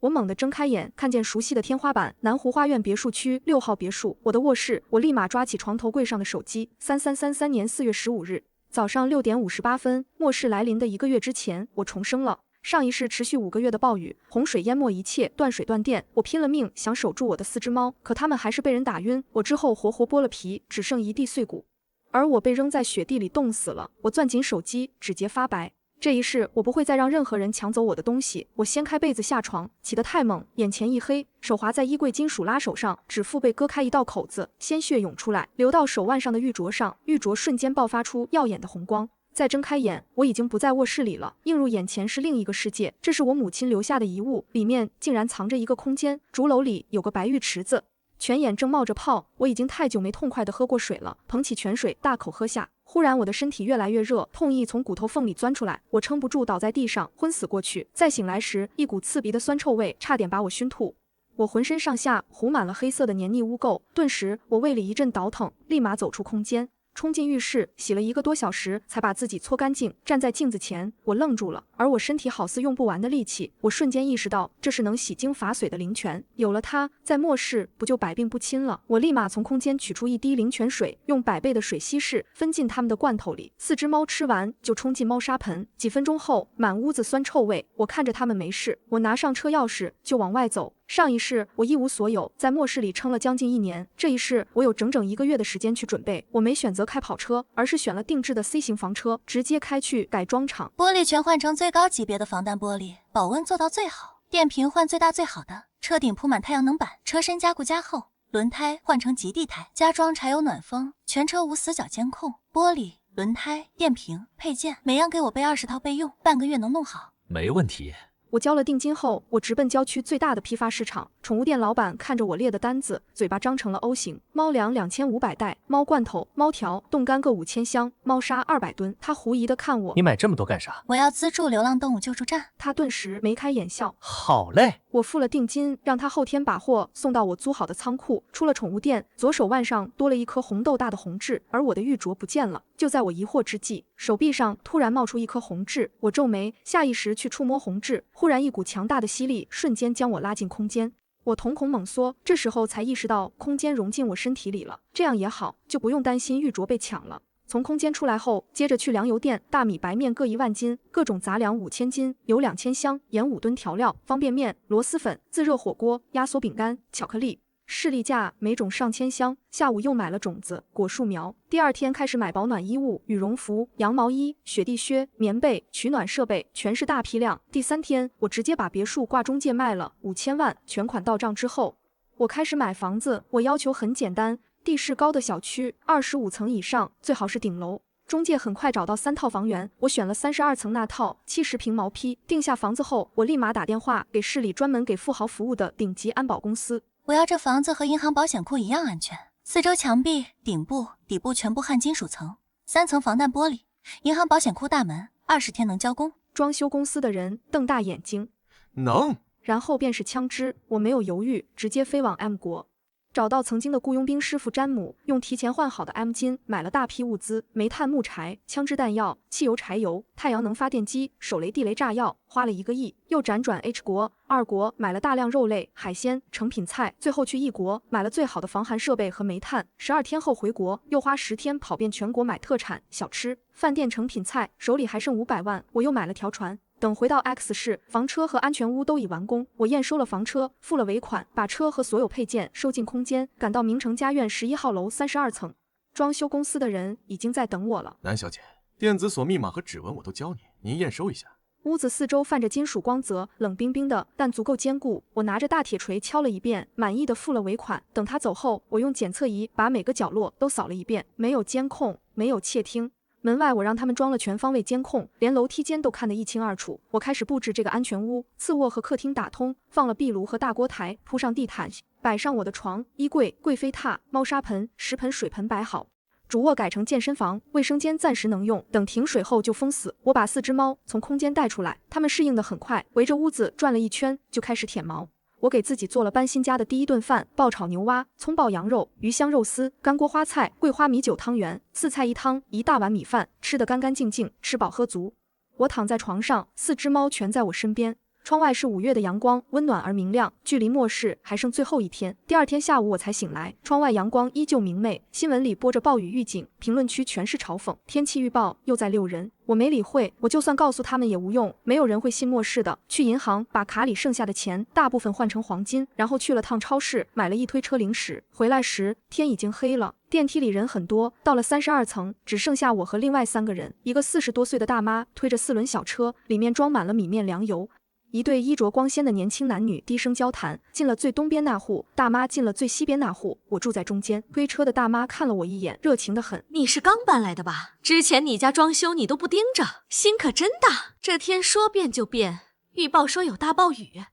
我猛地睁开眼，看见熟悉的天花板，南湖花苑别墅区6号别墅，我的卧室。我立马抓起床头柜上的手机。3333年4月15日早上6点58分，末世来临的1个月之前，我重生了。上一世持续5个月的暴雨，洪水淹没一切，断水断电。我拼了命想守住我的4只猫，可它们还是被人打晕。我之后活活剥了皮，只剩一地碎骨，而我被扔在雪地里冻死了。我攥紧手机，指节发白。这一世，我不会再让任何人抢走我的东西。我掀开被子下床，起得太猛，眼前一黑，手滑在衣柜金属拉手上，指腹被割开一道口子，鲜血涌出来，流到手腕上的玉镯上，玉镯瞬间爆发出耀眼的红光。再睁开眼，我已经不在卧室里了，映入眼前是另一个世界。这是我母亲留下的遗物，里面竟然藏着一个空间，竹篓里有个白玉池子，泉眼正冒着泡。我已经太久没痛快地喝过水了，捧起泉水大口喝下。忽然我的身体越来越热，痛意从骨头缝里钻出来，我撑不住倒在地上，昏死过去。再醒来时，一股刺鼻的酸臭味差点把我熏吐。我浑身上下糊满了黑色的黏腻污垢，顿时我胃里一阵倒腾，立马走出空间，冲进浴室，洗了1个多小时才把自己搓干净。站在镜子前，我愣住了，而我身体好似用不完的力气。我瞬间意识到，这是能洗精伐髓的灵泉，有了它，在末世不就百病不侵了？我立马从空间取出一滴灵泉水，用100倍的水稀释，分进它们的罐头里。4只猫吃完就冲进猫砂盆。几分钟后，满屋子酸臭味。我看着它们没事，我拿上车钥匙就往外走。上一世我一无所有，在末世里撑了将近1年，这一世我有整整1个月的时间去准备。我没选择开跑车，而是选了定制的 C 型房车，直接开去改装厂。玻璃全换成最高级别的防弹玻璃，保温做到最好，电瓶换最大最好的，车顶铺满太阳能板，车身加固加厚，轮胎换成极地胎，加装柴油暖风，全车无死角监控，玻璃、轮胎、电瓶、配件，每样给我备20套备用，半个月能弄好。没问题。我交了定金后，我直奔郊区最大的批发市场。宠物店老板看着我列的单子，嘴巴张成了 O 型。猫粮2500袋，猫罐头、猫条、冻干各5000箱，猫砂200吨。他狐疑地看我，你买这么多干啥？我要资助流浪动物救助站。他顿时眉开眼笑。好嘞。我付了定金，让他后天把货送到我租好的仓库。出了宠物店，左手腕上多了一颗红豆大的红痣，而我的玉镯不见了。就在我疑惑之际，手臂上突然冒出一颗红痣，我皱眉，下意识去触摸红痣，忽然一股强大的吸力瞬间将我拉进空间。我瞳孔猛缩，这时候才意识到空间融进我身体里了，这样也好，就不用担心玉镯被抢了。从空间出来后，接着去粮油店，大米白面各1万斤，各种杂粮5000斤，油2000箱，盐5吨调料，方便面、螺蛳粉、自热火锅、压缩饼干、巧克力。士力架每种上千箱。下午又买了种子、果树苗。第2天开始买保暖衣物、羽绒服、羊毛衣、雪地靴、棉被、取暖设备，全是大批量。第3天，我直接把别墅挂中介卖了5000万，全款到账之后，我开始买房子。我要求很简单，地势高的小区，25层以上，最好是顶楼。中介很快找到3套房源，我选了32层那套，70平毛坯。定下房子后，我立马打电话给市里专门给富豪服务的顶级安保公司。我要这房子和银行保险库一样安全，4周墙壁、顶部、底部全部焊金属层，3层防弹玻璃，银行保险库大门，20天能交工。装修公司的人瞪大眼睛，能。然后便是枪支，我没有犹豫，直接飞往 M 国。找到曾经的雇佣兵师傅詹姆，用提前换好的 M 金买了大批物资，煤炭、木柴、枪支弹药、汽油、柴油、太阳能发电机、手雷、地雷、炸药，花了1个亿。又辗转 H 国、2国买了大量肉类、海鲜、成品菜，最后去E国买了最好的防寒设备和煤炭。12天后回国，又花10天跑遍全国买特产、小吃、饭店、成品菜，手里还剩500万，我又买了条船。等回到 X 市，房车和安全屋都已完工，我验收了房车，付了尾款，把车和所有配件收进空间，赶到明城家苑11号楼32层。装修公司的人已经在等我了。南小姐，电子锁密码和指纹我都教你，您验收一下。屋子4周泛着金属光泽，冷冰冰的，但足够坚固。我拿着大铁锤敲了一遍，满意的付了尾款。等他走后，我用检测仪把每个角落都扫了一遍，没有监控，没有窃听。门外我让他们装了全方位监控，连楼梯间都看得一清二楚。我开始布置这个安全屋，次卧和客厅打通，放了壁炉和大锅台，铺上地毯，摆上我的床、衣柜、贵妃榻、猫砂盆、10盆水盆摆好。主卧改成健身房，卫生间暂时能用，等停水后就封死。我把4只猫从空间带出来，它们适应得很快，围着屋子转了一圈就开始舔毛。我给自己做了搬新家的第1顿饭，爆炒牛蛙、葱爆羊肉、鱼香肉丝、干锅花菜、桂花米酒汤圆，4菜1汤，1大碗米饭，吃得干干净净，吃饱喝足。我躺在床上，4只猫全在我身边。窗外是5月的阳光，温暖而明亮，距离末世还剩最后一天。第2天下午我才醒来，窗外阳光依旧明媚，新闻里播着暴雨预警，评论区全是嘲讽，天气预报又在溜人。我没理会，我就算告诉他们也无用，没有人会信末世的。去银行把卡里剩下的钱大部分换成黄金，然后去了趟超市，买了一推车零食。回来时天已经黑了，电梯里人很多，到了32层，只剩下我和另外3个人。一个40多岁的大妈推着4轮小车，里面装满了米面粮油。一对衣着光鲜的年轻男女低声交谈，进了最东边那户，大妈进了最西边那户，我住在中间。推车的大妈看了我一眼，热情得很。你是刚搬来的吧？之前你家装修你都不盯着，心可真大。这天说变就变，预报说有大暴雨，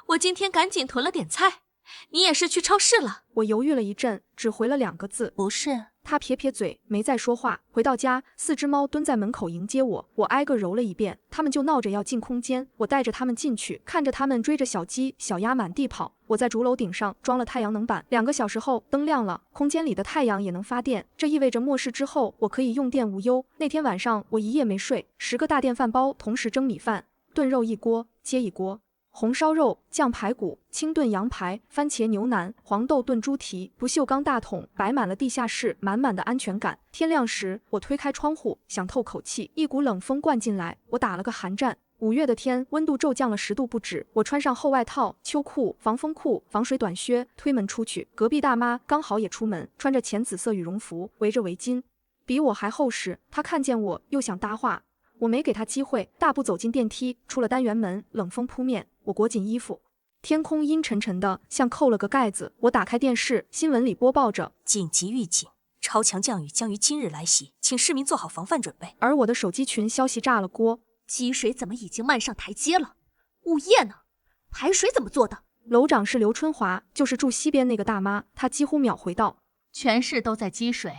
我今天赶紧囤了点菜。你也是去超市了？我犹豫了一阵，只回了2个字：不是。他撇撇嘴，没再说话。回到家，4只猫蹲在门口迎接我，我挨个揉了一遍，它们就闹着要进空间。我带着它们进去，看着它们追着小鸡、小鸭满地跑。我在竹楼顶上装了太阳能板，2个小时后灯亮了，空间里的太阳也能发电，这意味着末世之后我可以用电无忧。那天晚上我一夜没睡，10个大电饭煲同时蒸米饭，炖肉一锅接一锅。红烧肉、酱排骨、清炖羊排、番茄牛腩、黄豆炖猪蹄，不锈钢大桶摆满了地下室，满满的安全感。天亮时，我推开窗户，想透口气，一股冷风灌进来，我打了个寒战。5月的天，温度骤降了10度不止。我穿上厚外套、秋裤、防风裤、防水短靴，推门出去。隔壁大妈刚好也出门，穿着浅紫色羽绒服，围着围巾，比我还厚实。她看见我又想搭话，我没给她机会，大步走进电梯，出了单元门，冷风扑面。我裹紧衣服，天空阴沉沉的，像扣了个盖子。我打开电视，新闻里播报着紧急预警，超强降雨将于今日来袭，请市民做好防范准备。而我的手机群消息炸了锅，积水怎么已经漫上台阶了？物业呢？排水怎么做的？楼长是刘春华，就是住西边那个大妈。她几乎秒回道：全市都在积水，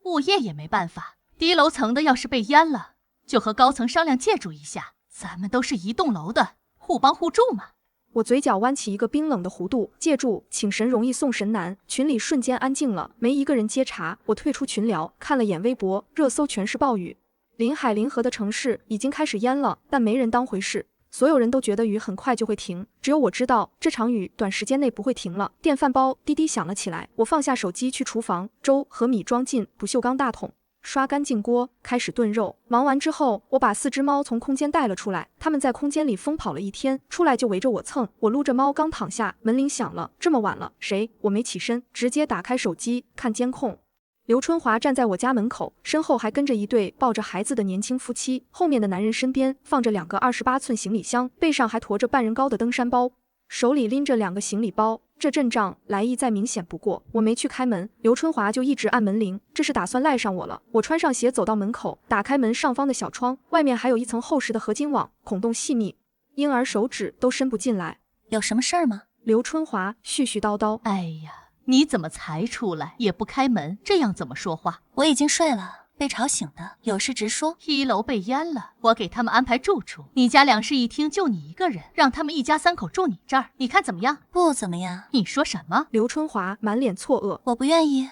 物业也没办法。低楼层的要是被淹了，就和高层商量借助一下，咱们都是一栋楼的，互帮互助嘛。我嘴角弯起一个冰冷的弧度，借助请神容易送神难，群里瞬间安静了，没一个人接茬。我退出群聊，看了眼微博，热搜全是暴雨。临海临河的城市已经开始淹了，但没人当回事。所有人都觉得雨很快就会停，只有我知道这场雨短时间内不会停了。电饭煲滴滴响了起来，我放下手机去厨房，粥和米装进不锈钢大桶，刷干净锅，开始炖肉。忙完之后，我把4只猫从空间带了出来，它们在空间里疯跑了一天，出来就围着我蹭。我撸着猫刚躺下，门铃响了，这么晚了，谁？我没起身，直接打开手机看监控。刘春华站在我家门口，身后还跟着一对抱着孩子的年轻夫妻，后面的男人身边放着2个28寸行李箱，背上还驮着半人高的登山包，手里拎着2个行李包，这阵仗来意再明显不过。我没去开门，刘春华就一直按门铃，这是打算赖上我了。我穿上鞋走到门口，打开门上方的小窗，外面还有一层厚实的合金网，孔洞细密，婴儿手指都伸不进来。有什么事儿吗？刘春华絮絮叨叨。哎呀，你怎么才出来也不开门，这样怎么说话？我已经睡了，被吵醒的，有事直说。1楼被淹了，我给他们安排住处，你家2室一厅就你一个人，让他们一家3口住你这儿，你看怎么样？不怎么样。你说什么？刘春华满脸错愕。我不愿意，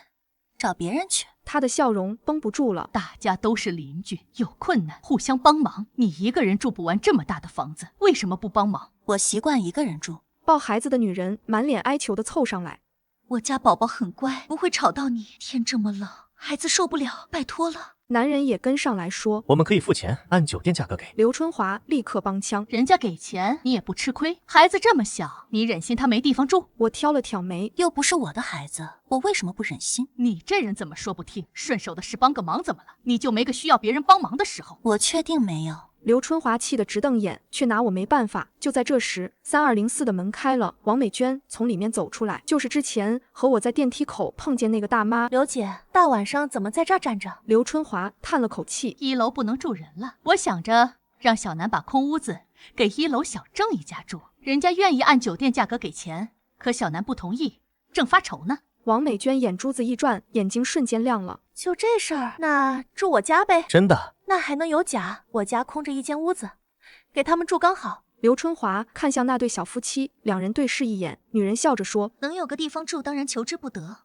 找别人去。他的笑容绷不住了。大家都是邻居，有困难互相帮忙，你一个人住不完这么大的房子，为什么不帮忙？我习惯一个人住。抱孩子的女人满脸哀求地凑上来。我家宝宝很乖，不会吵到你。天这么冷，孩子受不了，拜托了。男人也跟上来说，我们可以付钱，按酒店价格给。刘春华立刻帮腔，人家给钱你也不吃亏，孩子这么小，你忍心他没地方住？我挑了挑眉，又不是我的孩子，我为什么不忍心？你这人怎么说不听？顺手的事帮个忙怎么了？你就没个需要别人帮忙的时候？我确定没有。刘春华气得直瞪眼，却拿我没办法。就在这时，3204的门开了，王美娟从里面走出来，就是之前和我在电梯口碰见那个大妈。刘姐，大晚上怎么在这儿站着？刘春华叹了口气，1楼不能住人了，我想着让小南把空屋子给1楼小郑一家住，人家愿意按酒店价格给钱，可小南不同意，正发愁呢。王美娟眼珠子一转，眼睛瞬间亮了。就这事儿，那住我家呗。真的？那还能有假？我家空着一间屋子，给他们住刚好。刘春华看向那对小夫妻，2人对视一眼，女人笑着说，能有个地方住当然求之不得，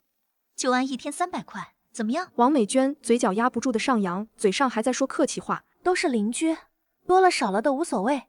就按1天300块，怎么样？王美娟嘴角压不住的上扬，嘴上还在说客气话，都是邻居，多了少了的无所谓。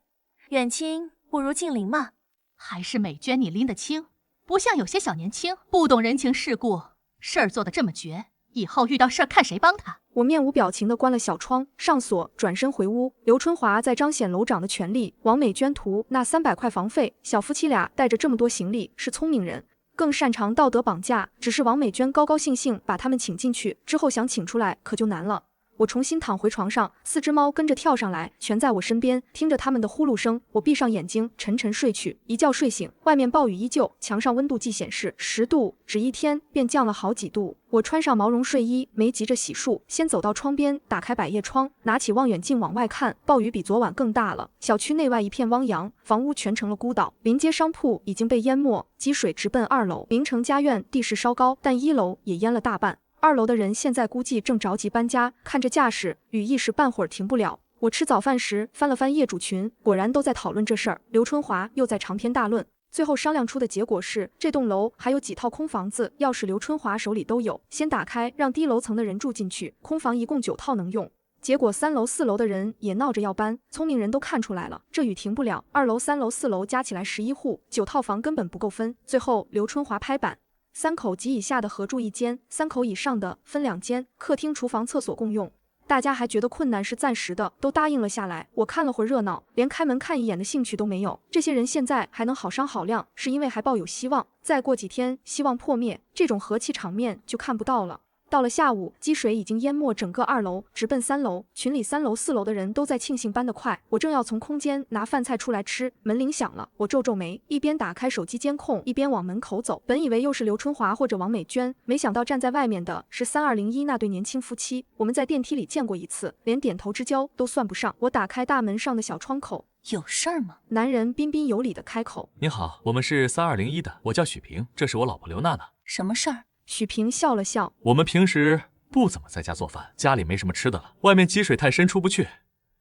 远亲不如静玲嘛。还是美娟你拎得清，不像有些小年轻不懂人情世故，事儿做得这么绝，以后遇到事儿看谁帮他。我面无表情地关了小窗，上锁，转身回屋。刘春华在彰显楼长的权力，王美娟图那300块房费，小夫妻俩带着这么多行李，是聪明人，更擅长道德绑架。只是王美娟高高兴兴把他们请进去，之后想请出来可就难了。我重新躺回床上，4只猫跟着跳上来，全在我身边，听着他们的呼噜声，我闭上眼睛，沉沉睡去。一觉睡醒，外面暴雨依旧，墙上温度计显示10度，只1天便降了好几度。我穿上毛绒睡衣，没急着洗漱，先走到窗边，打开百叶窗，拿起望远镜往外看，暴雨比昨晚更大了。小区内外一片汪洋，房屋全成了孤岛，临街商铺已经被淹没，积水直奔2楼。明城家苑地势稍高，但1楼也淹了大半。2楼的人现在估计正着急搬家，看着架势，雨一时半会儿停不了。我吃早饭时翻了翻业主群，果然都在讨论这事儿。刘春华又在长篇大论，最后商量出的结果是，这栋楼还有几套空房子，钥匙刘春华手里都有，先打开，让低楼层的人住进去，空房一共9套能用。结果3楼、4楼的人也闹着要搬，聪明人都看出来了，这雨停不了。2楼、3楼、4楼加起来11户，9套房根本不够分。最后刘春华拍板，3口及以下的合住1间，3口以上的分2间，客厅、厨房、厕所共用。大家还觉得困难是暂时的，都答应了下来。我看了会儿热闹，连开门看一眼的兴趣都没有。这些人现在还能好商好量，是因为还抱有希望。再过几天，希望破灭，这种和气场面就看不到了。到了下午，积水已经淹没整个2楼，直奔3楼。群里3楼、4楼的人都在庆幸搬得快。我正要从空间拿饭菜出来吃，门铃响了。我皱皱眉，一边打开手机监控，一边往门口走。本以为又是刘春华或者王美娟，没想到站在外面的是3201那对年轻夫妻。我们在电梯里见过一次，连点头之交都算不上。我打开大门上的小窗口，有事儿吗？男人彬彬有礼的开口。您好，我们是3201的，我叫许平，这是我老婆刘娜娜。什么事儿？许平笑了笑，我们平时不怎么在家做饭，家里没什么吃的了，外面积水太深出不去。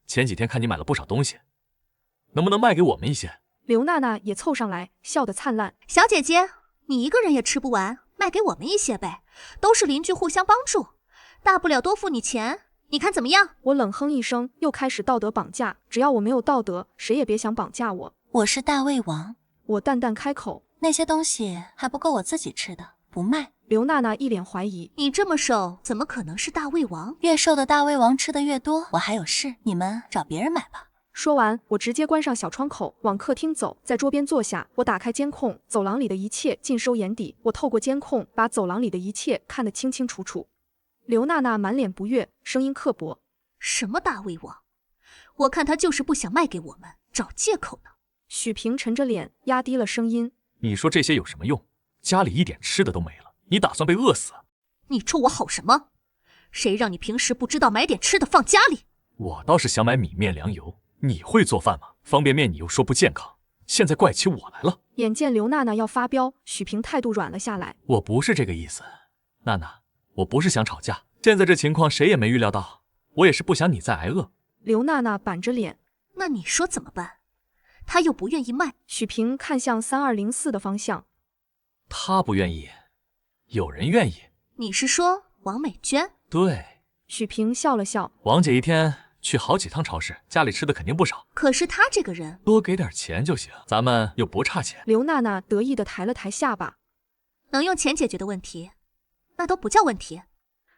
前几天看你买了不少东西，能不能卖给我们一些？刘娜娜也凑上来，笑得灿烂。小姐姐，你一个人也吃不完，卖给我们一些呗，都是邻居互相帮助，大不了多付你钱，你看怎么样？我冷哼一声，又开始道德绑架，只要我没有道德，谁也别想绑架我。我是大胃王，我淡淡开口，那些东西还不够我自己吃的，不卖。刘娜娜一脸怀疑，你这么瘦，怎么可能是大胃王？越瘦的大胃王吃的越多，我还有事，你们找别人买吧。说完，我直接关上小窗口，往客厅走，在桌边坐下。我打开监控，走廊里的一切尽收眼底。我透过监控，把走廊里的一切看得清清楚楚。刘娜娜满脸不悦，声音刻薄：什么大胃王？我看他就是不想卖给我们，找借口呢。许平沉着脸，压低了声音：你说这些有什么用？家里一点吃的都没了，你打算被饿死？你冲我吼什么？谁让你平时不知道买点吃的放家里？我倒是想买米面粮油。你会做饭吗？方便面你又说不健康，现在怪起我来了。眼见刘娜娜要发飙，许平态度软了下来。我不是这个意思，娜娜，我不是想吵架，现在这情况谁也没预料到，我也是不想你再挨饿。刘娜娜板着脸，那你说怎么办？他又不愿意卖。许平看向3204的方向，他不愿意，有人愿意。你是说王美娟？对。许平笑了笑，王姐一天去好几趟超市，家里吃的肯定不少。可是他这个人，多给点钱就行，咱们又不差钱。刘娜娜得意地抬了抬下巴，能用钱解决的问题，那都不叫问题。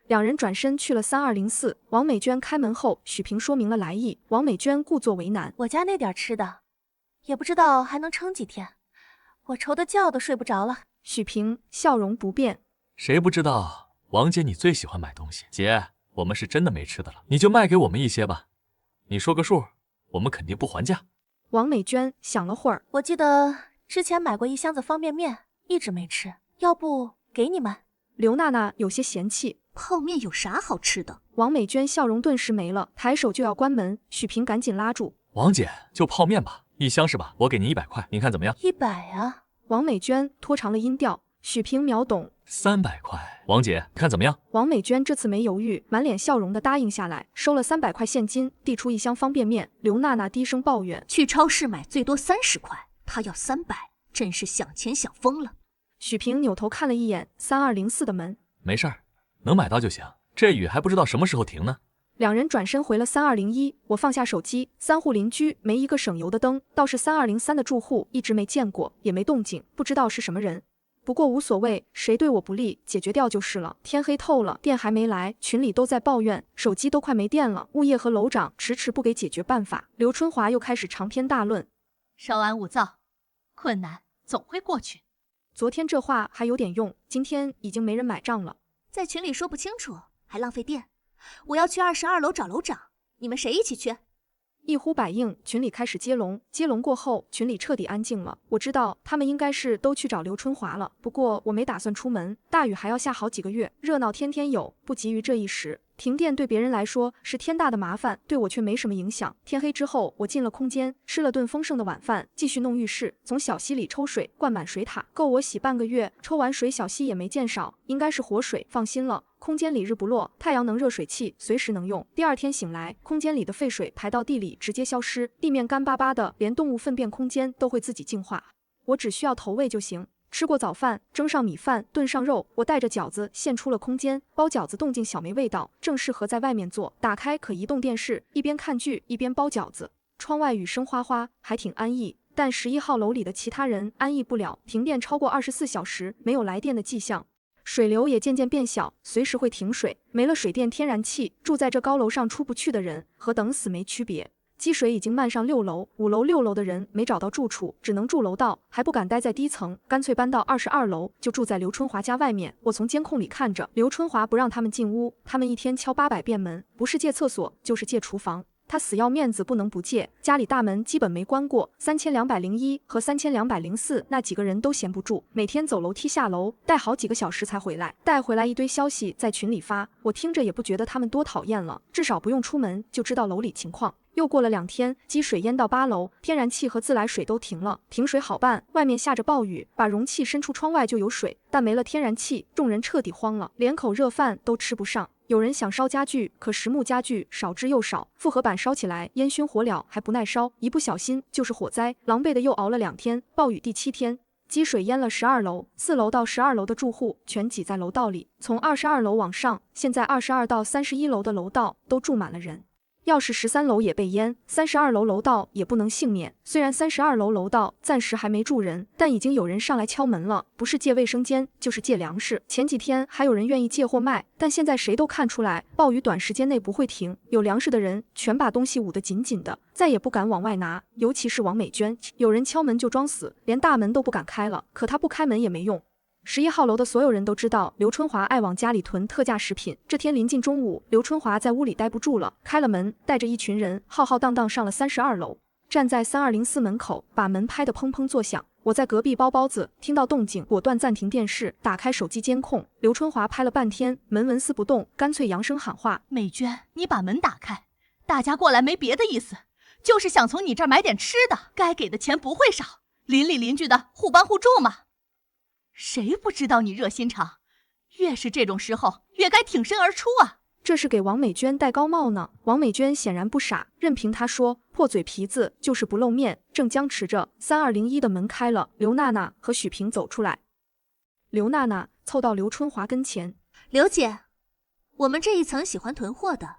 两人转身去了3204。王美娟开门后，许平说明了来意。王美娟故作为难：我家那点吃的，也不知道还能撑几天，我愁得觉都睡不着了。许平笑容不变：谁不知道王姐你最喜欢买东西？姐，我们是真的没吃的了，你就卖给我们一些吧。你说个数，我们肯定不还价。王美娟想了会儿，我记得之前买过1箱子方便面，一直没吃，要不给你们？刘娜娜有些嫌弃：泡面有啥好吃的？王美娟笑容顿时没了，抬手就要关门，许平赶紧拉住：王姐，就泡面吧，1箱是吧？我给您100块，您看怎么样？100啊！王美娟拖长了音调。许平秒懂，300块，王姐看怎么样？王美娟这次没犹豫，满脸笑容的答应下来，收了300块现金，递出1箱方便面。刘娜娜低声抱怨：去超市买最多30块，她要300，真是想钱想疯了。许平扭头看了一眼3204的门，没事儿，能买到就行，这雨还不知道什么时候停呢。两人转身回了3201，我放下手机。3户邻居没一个省油的灯，倒是3203的住户一直没见过，也没动静，不知道是什么人。不过无所谓，谁对我不利，解决掉就是了。天黑透了，店还没来，群里都在抱怨，手机都快没电了。物业和楼长迟迟不给解决办法。刘春华又开始长篇大论，稍安勿躁，困难总会过去。昨天这话还有点用，今天已经没人买账了。在群里说不清楚，还浪费电。我要去22楼找楼长，你们谁一起去？一呼百应，群里开始接龙。接龙过后，群里彻底安静了。我知道他们应该是都去找刘春华了，不过我没打算出门，大雨还要下好几个月，热闹天天有，不急于这一时。停电对别人来说是天大的麻烦，对我却没什么影响。天黑之后，我进了空间，吃了顿丰盛的晚饭，继续弄浴室，从小溪里抽水，灌满水塔，够我洗半个月。抽完水，小溪也没见少，应该是活水。放心了。空间里日不落，太阳能热水器随时能用。第二天醒来，空间里的废水排到地里直接消失，地面干巴巴的，连动物粪便空间都会自己净化。我只需要投喂就行。吃过早饭，蒸上米饭，炖上肉，我带着饺子现出了空间。包饺子动静小没味道，正适合在外面做。打开可移动电视，一边看剧一边包饺子。窗外雨声哗哗，还挺安逸。但11号楼里的其他人安逸不了，停电超过24小时，没有来电的迹象。水流也渐渐变小，随时会停水。没了水电天然气，住在这高楼上出不去的人和等死没区别。积水已经漫上6楼，5楼、6楼的人没找到住处，只能住楼道，还不敢待在低层，干脆搬到22楼，就住在刘春华家外面。我从监控里看着，刘春华不让他们进屋，他们一天敲800遍门，不是借厕所就是借厨房。他死要面子不能不借，家里大门基本没关过。3201和3204那几个人都闲不住，每天走楼梯下楼，待好几个小时才回来，带回来一堆消息在群里发。我听着也不觉得他们多讨厌了，至少不用出门就知道楼里情况。又过了2天，积水淹到8楼，天然气和自来水都停了。停水好办，外面下着暴雨，把容器伸出窗外就有水，但没了天然气，众人彻底慌了，连口热饭都吃不上。有人想烧家具，可实木家具少之又少，复合板烧起来烟熏火燎还不耐烧，一不小心就是火灾。狼狈的又熬了2天，暴雨第7天，积水淹了12楼，4楼到12楼的住户全挤在楼道里。从22楼往上，现在22到31楼的楼道都住满了人。要是13楼也被淹，32楼楼道也不能幸免。虽然32楼楼道暂时还没住人，但已经有人上来敲门了，不是借卫生间，就是借粮食。前几天还有人愿意借货卖，但现在谁都看出来，暴雨短时间内不会停。有粮食的人全把东西捂得紧紧的，再也不敢往外拿，尤其是王美娟。有人敲门就装死，连大门都不敢开了，可他不开门也没用。11号楼的所有人都知道刘春华爱往家里囤特价食品。这天临近中午，刘春华在屋里待不住了，开了门，带着一群人浩浩荡荡上了32楼，站在3204门口，把门拍得砰砰作响。我在隔壁包包子，听到动静，果断暂停电视，打开手机监控。刘春华拍了半天，门纹丝不动，干脆扬声喊话：“美娟，你把门打开，大家过来没别的意思，就是想从你这儿买点吃的，该给的钱不会少，邻里邻居的互帮互助嘛。谁不知道你热心肠，越是这种时候越该挺身而出啊。”这是给王美娟戴高帽呢。王美娟显然不傻，任凭她说，破嘴皮子就是不露面。正僵持着，3201的门开了，刘娜娜和许平走出来。刘娜娜凑到刘春华跟前：“刘姐，我们这一层喜欢囤货的，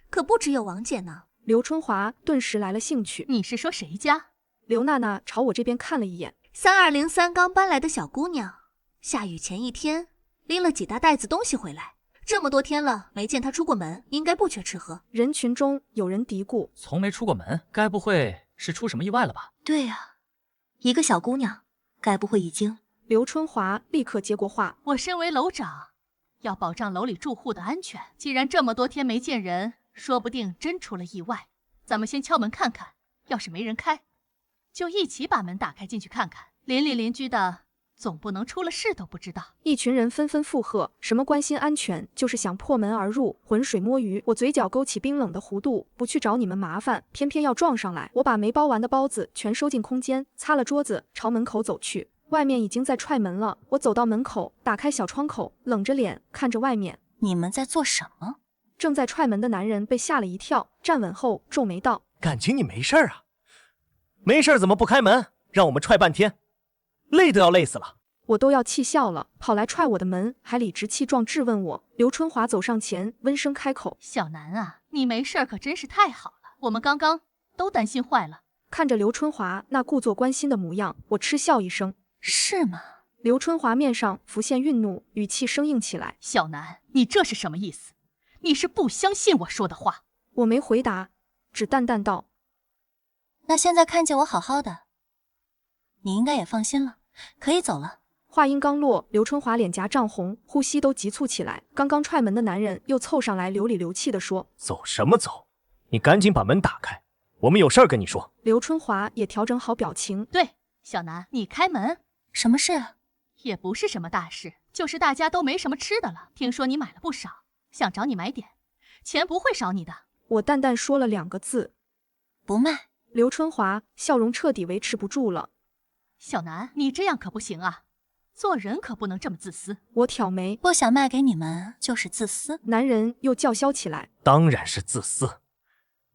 可不只有王姐呢。”刘春华顿时来了兴趣：“你是说谁家？”刘娜娜朝我这边看了一眼：“3203刚搬来的小姑娘，下雨前1天拎了几大袋子东西回来。这么多天了，没见她出过门，应该不缺吃喝。”人群中有人嘀咕：“从没出过门，该不会是出什么意外了吧？”“对呀，一个小姑娘，该不会已经……”刘春华立刻接过话：“我身为楼长，要保障楼里住户的安全。既然这么多天没见人，说不定真出了意外。咱们先敲门看看，要是没人开，就一起把门打开进去看看。邻里邻居的，总不能出了事都不知道。”一群人纷纷附和，什么关心安全，就是想破门而入，浑水摸鱼。我嘴角勾起冰冷的弧度，不去找你们麻烦，偏偏要撞上来。我把没包完的包子全收进空间，擦了桌子，朝门口走去。外面已经在踹门了。我走到门口，打开小窗口，冷着脸看着外面。你们在做什么？正在踹门的男人被吓了一跳，站稳后皱眉道：“感情你没事啊？没事怎么不开门？让我们踹半天，累都要累死了。”我都要气笑了，跑来踹我的门，还理直气壮质问我。刘春华走上前，温声开口：“小南啊，你没事可真是太好了，我们刚刚都担心坏了。”看着刘春华那故作关心的模样，我嗤笑一声：“是吗？”刘春华面上浮现愠怒，语气生硬起来：“小南，你这是什么意思？你是不相信我说的话？”我没回答，只淡淡道：“那现在看见我好好的，你应该也放心了，可以走了。”话音刚落，刘春华脸颊涨红，呼吸都急促起来。刚刚踹门的男人又凑上来，流里流气地说：“走什么走？你赶紧把门打开，我们有事儿跟你说。”刘春华也调整好表情：“对，小南，你开门。什么事？也不是什么大事，就是大家都没什么吃的了，听说你买了不少，想找你买点，钱不会少你的。”我淡淡说了2个字：“不卖。”刘春华笑容彻底维持不住了：“小南，你这样可不行啊，做人可不能这么自私。”我挑眉：“不想卖给你们就是自私。”男人又叫嚣起来：“当然是自私，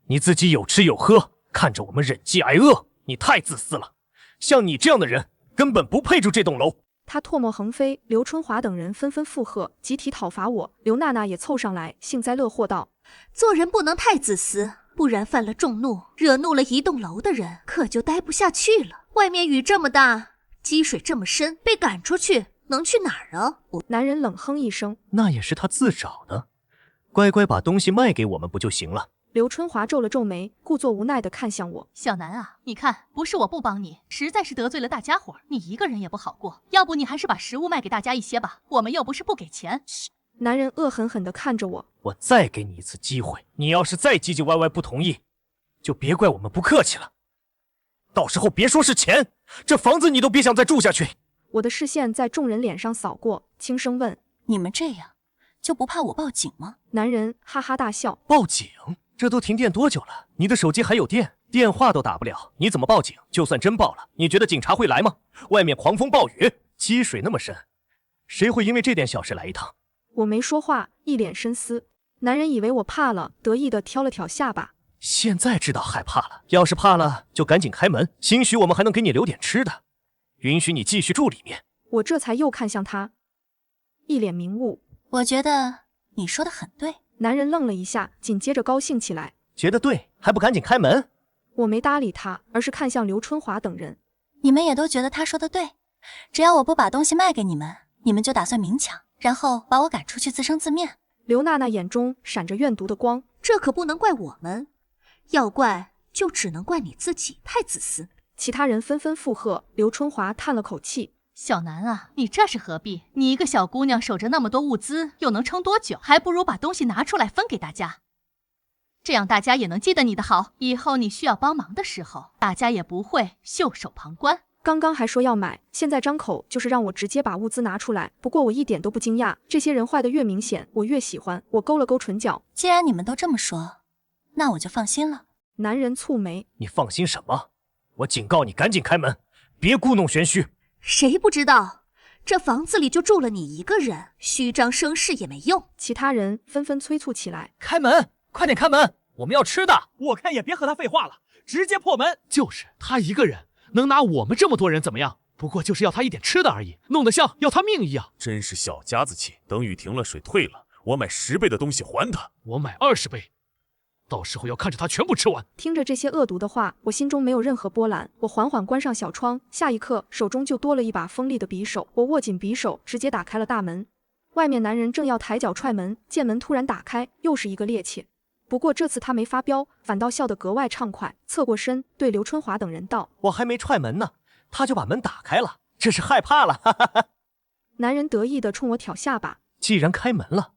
你自己有吃有喝，看着我们忍饥挨饿，你太自私了。像你这样的人根本不配住这栋楼。”他唾沫横飞，刘春华等人纷纷附和，集体讨伐我。刘娜娜也凑上来，幸灾乐祸道：“做人不能太自私，不然犯了众怒，惹怒了一栋楼的人，可就待不下去了。外面雨这么大，积水这么深，被赶出去能去哪儿啊？”男人冷哼一声：“那也是他自找的，乖乖把东西卖给我们不就行了？”刘春华皱了皱眉，故作无奈地看向我：“小南啊，你看，不是我不帮你，实在是得罪了大家伙，你一个人也不好过。要不你还是把食物卖给大家一些吧，我们又不是不给钱。”男人恶狠狠地看着我：“我再给你一次机会，你要是再唧唧歪歪不同意，就别怪我们不客气了。到时候别说是钱，这房子你都别想再住下去。”我的视线在众人脸上扫过，轻声问：“你们这样就不怕我报警吗？”男人哈哈大笑：“报警？这都停电多久了？你的手机还有电，电话都打不了，你怎么报警？就算真报了，你觉得警察会来吗？外面狂风暴雨，积水那么深，谁会因为这点小事来一趟？”我没说话，一脸深思。男人以为我怕了，得意地挑了挑下巴：“现在知道害怕了，要是怕了就赶紧开门，兴许我们还能给你留点吃的，允许你继续住里面。”我这才又看向他，一脸明悟：“我觉得你说的很对。”男人愣了一下，紧接着高兴起来：“觉得对，还不赶紧开门？”我没搭理他，而是看向刘春华等人：“你们也都觉得他说的对，只要我不把东西卖给你们，你们就打算明抢，然后把我赶出去自生自灭。”刘娜娜眼中闪着怨毒的光：“这可不能怪我们，要怪就只能怪你自己太自私。”其他人纷纷附和。刘春华叹了口气：“小南啊，你这是何必？你一个小姑娘守着那么多物资，又能撑多久？还不如把东西拿出来分给大家，这样大家也能记得你的好。以后你需要帮忙的时候，大家也不会袖手旁观。”刚刚还说要买，现在张口就是让我直接把物资拿出来。不过我一点都不惊讶，这些人坏得越明显，我越喜欢。我勾了勾唇角：“既然你们都这么说，那我就放心了。”男人蹙眉：“你放心什么？我警告你赶紧开门，别故弄玄虚。”谁不知道这房子里就住了你一个人，虚张声势也没用。其他人纷纷催促起来：“开门，快点开门，我们要吃的！”我看也别和他废话了，直接破门。就是他一个人能拿我们这么多人怎么样？不过就是要他一点吃的而已，弄得像要他命一样。真是小家子气。等雨停了，水退了，我买10倍的东西还他。我买20倍，到时候要看着他全部吃完。听着这些恶毒的话，我心中没有任何波澜。我缓缓关上小窗，下一刻手中就多了一把锋利的匕首。我握紧匕首，直接打开了大门。外面男人正要抬脚踹门，见门突然打开，又是一个趔趄。不过这次他没发飙，反倒笑得格外畅快，侧过身对刘春华等人道：“我还没踹门呢，他就把门打开了，这是害怕了。”哈哈哈。男人得意地冲我挑下巴：“既然开门了，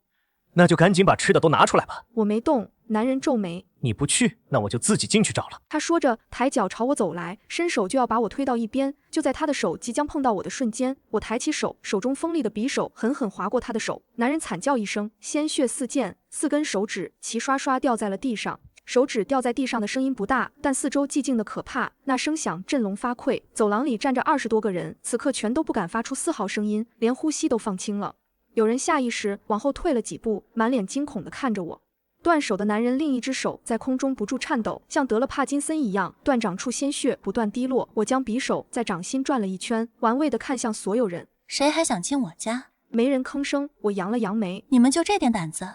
那就赶紧把吃的都拿出来吧。”我没动。男人皱眉：“你不去，那我就自己进去找了。”他说着，抬脚朝我走来，伸手就要把我推到一边。就在他的手即将碰到我的瞬间，我抬起手，手中锋利的匕首狠狠划过他的手。男人惨叫一声，鲜血四溅，4根手指齐刷刷掉在了地上。手指掉在地上的声音不大，但四周寂静的可怕，那声响震聋发聩。走廊里站着20多个人，此刻全都不敢发出丝毫声音，连呼吸都放轻了。有人下意识往后退了几步，满脸惊恐地看着我。断手的男人另一只手在空中不住颤抖，像得了帕金森一样，断掌处鲜血不断滴落。我将匕首在掌心转了一圈，玩味地看向所有人。谁还想进我家？没人吭声，我扬了扬眉。你们就这点胆子？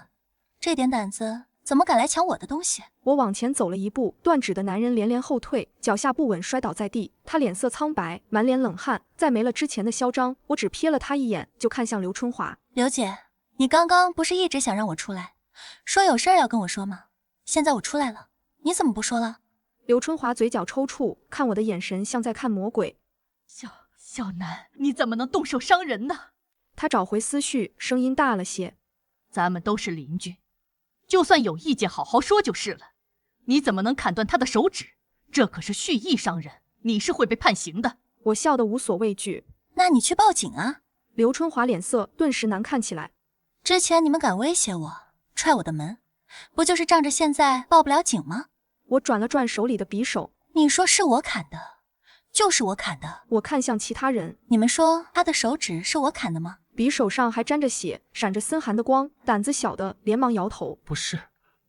这点胆子怎么敢来抢我的东西？我往前走了一步，断指的男人连连后退，脚下不稳摔倒在地。他脸色苍白，满脸冷汗，再没了之前的嚣张。我只瞥了他一眼，就看向刘春华。刘姐，你刚刚不是一直想让我出来，说有事儿要跟我说吗？现在我出来了，你怎么不说了？刘春华嘴角抽搐，看我的眼神像在看魔鬼。小南，你怎么能动手伤人呢？他找回思绪，声音大了些。咱们都是邻居，就算有意见好好说就是了。你怎么能砍断他的手指？这可是蓄意伤人，你是会被判刑的。我笑得无所畏惧。那你去报警啊！刘春华脸色顿时难看起来。之前你们敢威胁我，踹我的门，不就是仗着现在报不了警吗？我转了转手里的匕首。你说是我砍的，就是我砍的。我看向其他人。你们说他的手指是我砍的吗？匕首上还沾着血，闪着森寒的光。胆子小的连忙摇头。不是，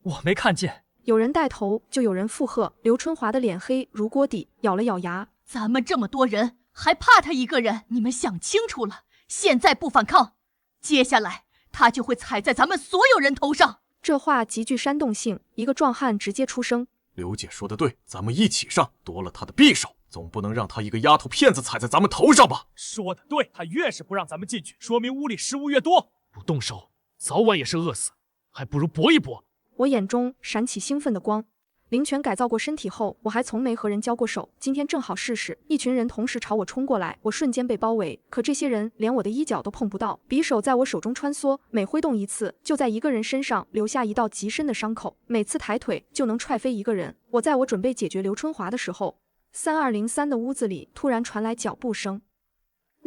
我没看见。有人带头，就有人附和。刘春华的脸黑如锅底，咬了咬牙。咱们这么多人，还怕他一个人？你们想清楚了，现在不反抗，接下来他就会踩在咱们所有人头上。这话极具煽动性，一个壮汉直接出声。刘姐说的对，咱们一起上，夺了他的匕首，总不能让他一个丫头片子踩在咱们头上吧？说的对，他越是不让咱们进去，说明屋里食物越多。不动手，早晚也是饿死，还不如搏一搏。我眼中闪起兴奋的光。灵泉改造过身体后，我还从没和人交过手，今天正好试试。一群人同时朝我冲过来，我瞬间被包围，可这些人连我的衣角都碰不到。匕首在我手中穿梭，每挥动一次，就在一个人身上留下一道极深的伤口，每次抬腿就能踹飞一个人。在我准备解决刘春华的时候，3203的屋子里突然传来脚步声。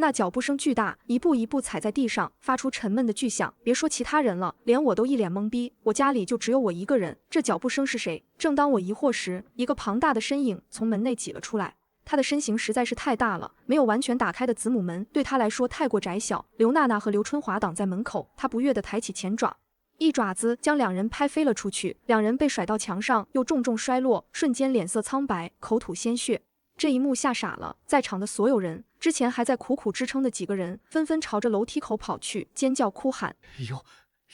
那脚步声巨大，一步一步踩在地上，发出沉闷的巨响。别说其他人了，连我都一脸懵逼。我家里就只有我一个人，这脚步声是谁？正当我疑惑时，一个庞大的身影从门内挤了出来。他的身形实在是太大了，没有完全打开的子母门对他来说太过窄小。刘娜娜和刘春华挡在门口，他不悦地抬起前爪，一爪子将两人拍飞了出去。两人被甩到墙上，又重重摔落，瞬间脸色苍白，口吐鲜血。这一幕吓傻了在场的所有人，之前还在苦苦支撑的几个人纷纷朝着楼梯口跑去，尖叫哭喊：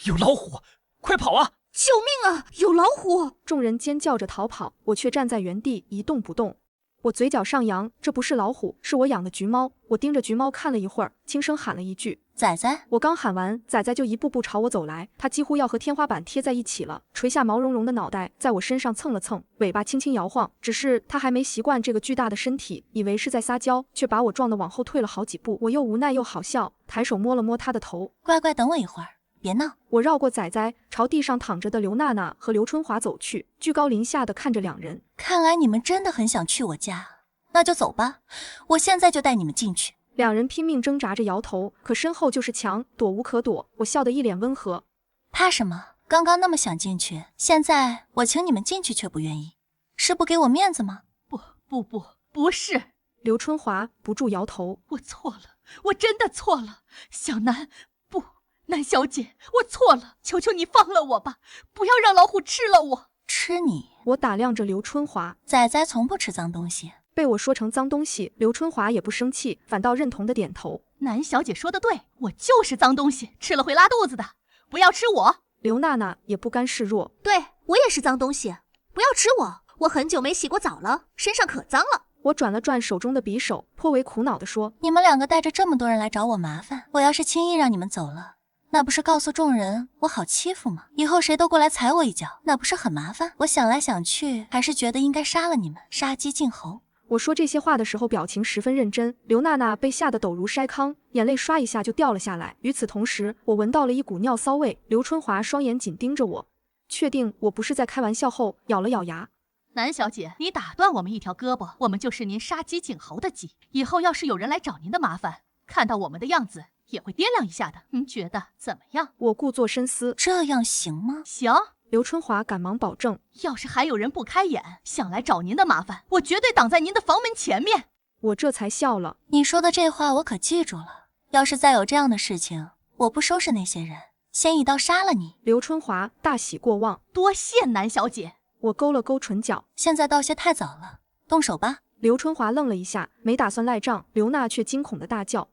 有老虎，快跑啊！救命啊！有老虎！众人尖叫着逃跑，我却站在原地一动不动。我嘴角上扬，这不是老虎，是我养的橘猫。我盯着橘猫看了一会儿，轻声喊了一句：仔仔。我刚喊完，仔仔就一步步朝我走来，他几乎要和天花板贴在一起了，垂下毛茸茸的脑袋在我身上蹭了蹭，尾巴轻轻摇晃。只是他还没习惯这个巨大的身体，以为是在撒娇，却把我撞得往后退了好几步。我又无奈又好笑，抬手摸了摸他的头。乖乖等我一会儿，别闹。我绕过仔仔，朝地上躺着的刘娜娜和刘春华走去，居高临下的看着两人。看来你们真的很想去我家，那就走吧，我现在就带你们进去。两人拼命挣扎着摇头，可身后就是墙，躲无可躲。我笑得一脸温和。怕什么？刚刚那么想进去，现在我请你们进去却不愿意，是不给我面子吗？不是。刘春华不住摇头。我错了，我真的错了。小南，不，南小姐，我错了，求求你放了我吧，不要让老虎吃了我。吃你？我打量着刘春华。仔仔从不吃脏东西。被我说成脏东西，刘春华也不生气，反倒认同的点头。南小姐说的对，我就是脏东西，吃了会拉肚子的，不要吃我。刘娜娜也不甘示弱。对，我也是脏东西，不要吃我，我很久没洗过澡了，身上可脏了。我转了转手中的匕首，颇为苦恼地说：你们两个带着这么多人来找我麻烦，我要是轻易让你们走了，那不是告诉众人我好欺负吗？以后谁都过来踩我一脚，那不是很麻烦？我想来想去，还是觉得应该杀了你们，杀鸡儆猴。我说这些话的时候表情十分认真，刘娜娜被吓得抖如筛糠，眼泪刷一下就掉了下来。与此同时，我闻到了一股尿骚味。刘春华双眼紧盯着我，确定我不是在开玩笑后，咬了咬牙。南小姐，你打断我们一条胳膊，我们就是您杀鸡儆猴的鸡。以后要是有人来找您的麻烦，看到我们的样子也会掂量一下的。您觉得怎么样？我故作深思，这样行吗？行。刘春华赶忙保证，要是还有人不开眼，想来找您的麻烦，我绝对挡在您的房门前面。我这才笑了。你说的这话我可记住了，要是再有这样的事情，我不收拾那些人，先一刀杀了你。刘春华大喜过望，多谢南小姐。我勾了勾唇角，现在道谢太早了，动手吧。刘春华愣了一下，没打算赖账，刘娜却惊恐的大叫：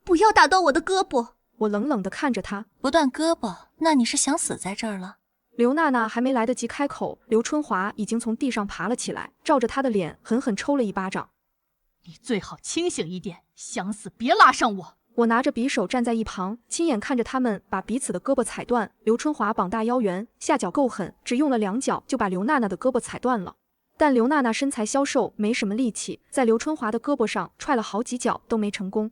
不要打到我的胳膊！我冷冷地看着他，不断胳膊，那你是想死在这儿了？刘娜娜还没来得及开口，刘春华已经从地上爬了起来，照着她的脸狠狠抽了一巴掌。你最好清醒一点，想死别拉上我！我拿着匕首站在一旁，亲眼看着他们把彼此的胳膊踩断。刘春华膀大腰圆，下脚够狠，只用了2脚就把刘娜娜的胳膊踩断了。但刘娜娜身材消瘦，没什么力气，在刘春华的胳膊上踹了好几脚都没成功。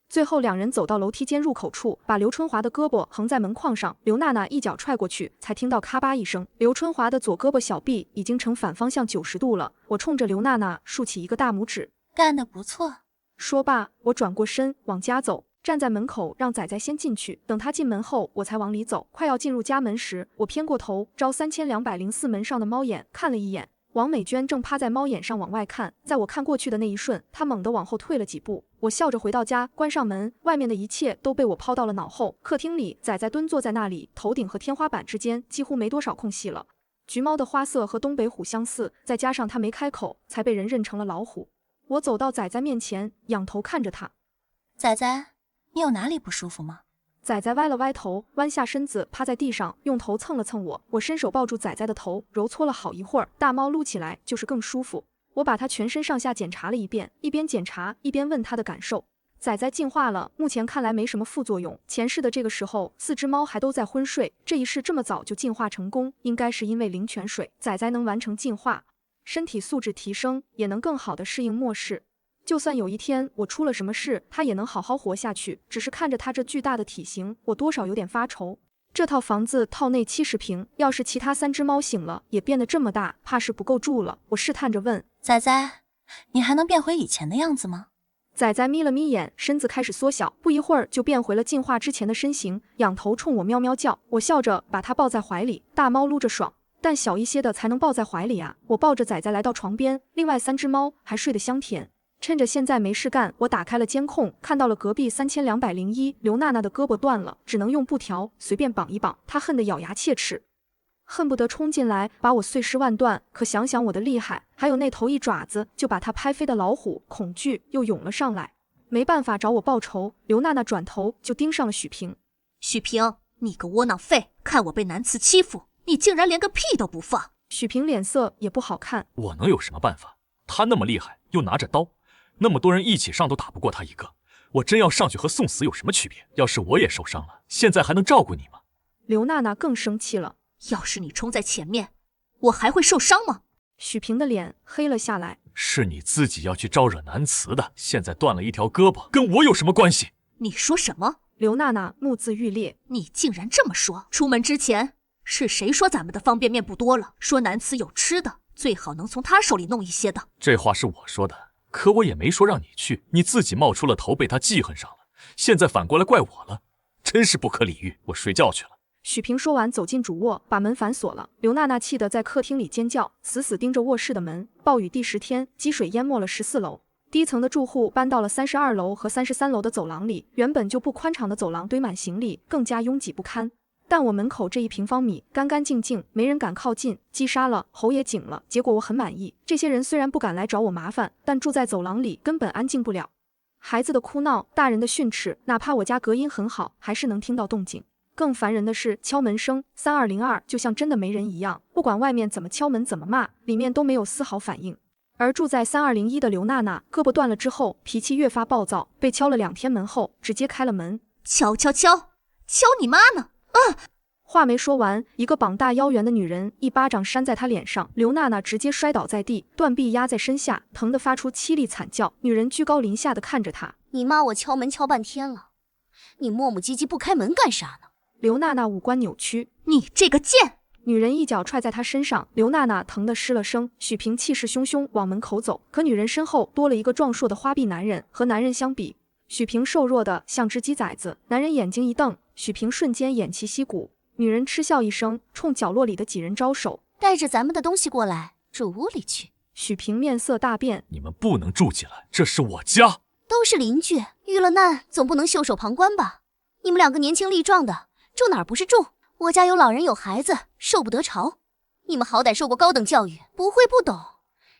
最后2人走到楼梯间入口处，把刘春华的胳膊横在门框上，刘娜娜一脚踹过去，才听到咔吧一声，刘春华的左胳膊小臂已经呈反方向90度了。我冲着刘娜娜竖起一个大拇指，干得不错。说罢，我转过身往家走，站在门口让仔仔先进去，等他进门后我才往里走。快要进入家门时，我偏过头朝3204门上的猫眼看了一眼，王美娟正趴在猫眼上往外看，在我看过去的那一瞬，她猛地往后退了几步。我笑着回到家，关上门，外面的一切都被我抛到了脑后。客厅里，仔仔蹲坐在那里，头顶和天花板之间几乎没多少空隙了。橘猫的花色和东北虎相似，再加上它没开口，才被人认成了老虎。我走到仔仔面前，仰头看着他。仔仔，你有哪里不舒服吗？仔仔歪了歪头，弯下身子趴在地上，用头蹭了蹭我。我伸手抱住仔仔的头，揉搓了好一会儿。大猫撸起来就是更舒服。我把它全身上下检查了一遍，一边检查一边问他的感受。仔仔进化了，目前看来没什么副作用。前世的这个时候，4只猫还都在昏睡，这一世这么早就进化成功，应该是因为灵泉水，仔仔能完成进化，身体素质提升，也能更好的适应末世。就算有一天我出了什么事，他也能好好活下去。只是看着他这巨大的体型，我多少有点发愁。这套房子套内70平，要是其他3只猫醒了也变得这么大，怕是不够住了。我试探着问仔仔，你还能变回以前的样子吗？仔仔眯了眯眼，身子开始缩小，不一会儿就变回了进化之前的身形，仰头冲我喵喵叫。我笑着把它抱在怀里，大猫撸着爽，但小一些的才能抱在怀里啊。我抱着仔仔来到床边，另外3只猫还睡得香甜。趁着现在没事干，我打开了监控，看到了隔壁3201，刘娜娜的胳膊断了，只能用布条随便绑一绑。她恨得咬牙切齿，恨不得冲进来把我碎尸万段。可想想我的厉害，还有那头一爪子就把她拍飞的老虎，恐惧又涌了上来。没办法找我报仇，刘娜娜转头就盯上了许平。许平，你个窝囊废，看我被南慈欺负，你竟然连个屁都不放。许平脸色也不好看。我能有什么办法？他那么厉害，又拿着刀，那么多人一起上都打不过他一个，我真要上去和送死有什么区别？要是我也受伤了，现在还能照顾你吗？刘娜娜更生气了。要是你冲在前面，我还会受伤吗？许平的脸黑了下来。是你自己要去招惹南慈的，现在断了一条胳膊，跟我有什么关系？你说什么？刘娜娜目眦欲裂。你竟然这么说！出门之前是谁说咱们的方便面不多了？说南慈有吃的，最好能从他手里弄一些的。这话是我说的，可我也没说让你去，你自己冒出了头，被他记恨上了，现在反过来怪我了，真是不可理喻。我睡觉去了。许平说完走进主卧，把门反锁了。刘娜娜气得在客厅里尖叫，死死盯着卧室的门。暴雨第10天，积水淹没了14楼，低层的住户搬到了32楼和33楼的走廊里，原本就不宽敞的走廊堆满行李，更加拥挤不堪。但我门口这1平方米干干净净，没人敢靠近，鸡杀了，喉也紧了，结果我很满意。这些人虽然不敢来找我麻烦，但住在走廊里根本安静不了。孩子的哭闹，大人的训斥，哪怕我家隔音很好，还是能听到动静。更烦人的是敲门声，3202就像真的没人一样，不管外面怎么敲门怎么骂，里面都没有丝毫反应。而住在3201的刘娜娜，胳膊断了之后脾气越发暴躁，被敲了2天门后直接开了门。敲你妈呢！话没说完，一个膀大腰圆的女人一巴掌扇在她脸上，刘娜娜直接摔倒在地，断臂压在身下，疼得发出凄厉惨叫。女人居高临下的看着她，你骂我敲门敲半天了，你磨磨唧唧不开门干啥呢？刘娜娜五官扭曲，你这个贱！女人一脚踹在她身上，刘娜娜疼得失了声。许平气势汹汹往门口走，可女人身后多了一个壮硕的花臂男人。和男人相比，许平瘦弱的像只鸡崽子。男人眼睛一瞪，许平瞬间偃旗息鼓。女人嗤笑一声，冲角落里的几人招手，带着咱们的东西过来，住屋里去。许平面色大变，你们不能住进来，这是我家。都是邻居，遇了难总不能袖手旁观吧？你们2个年轻力壮的，住哪儿不是住？我家有老人有孩子，受不得吵。你们好歹受过高等教育，不会不懂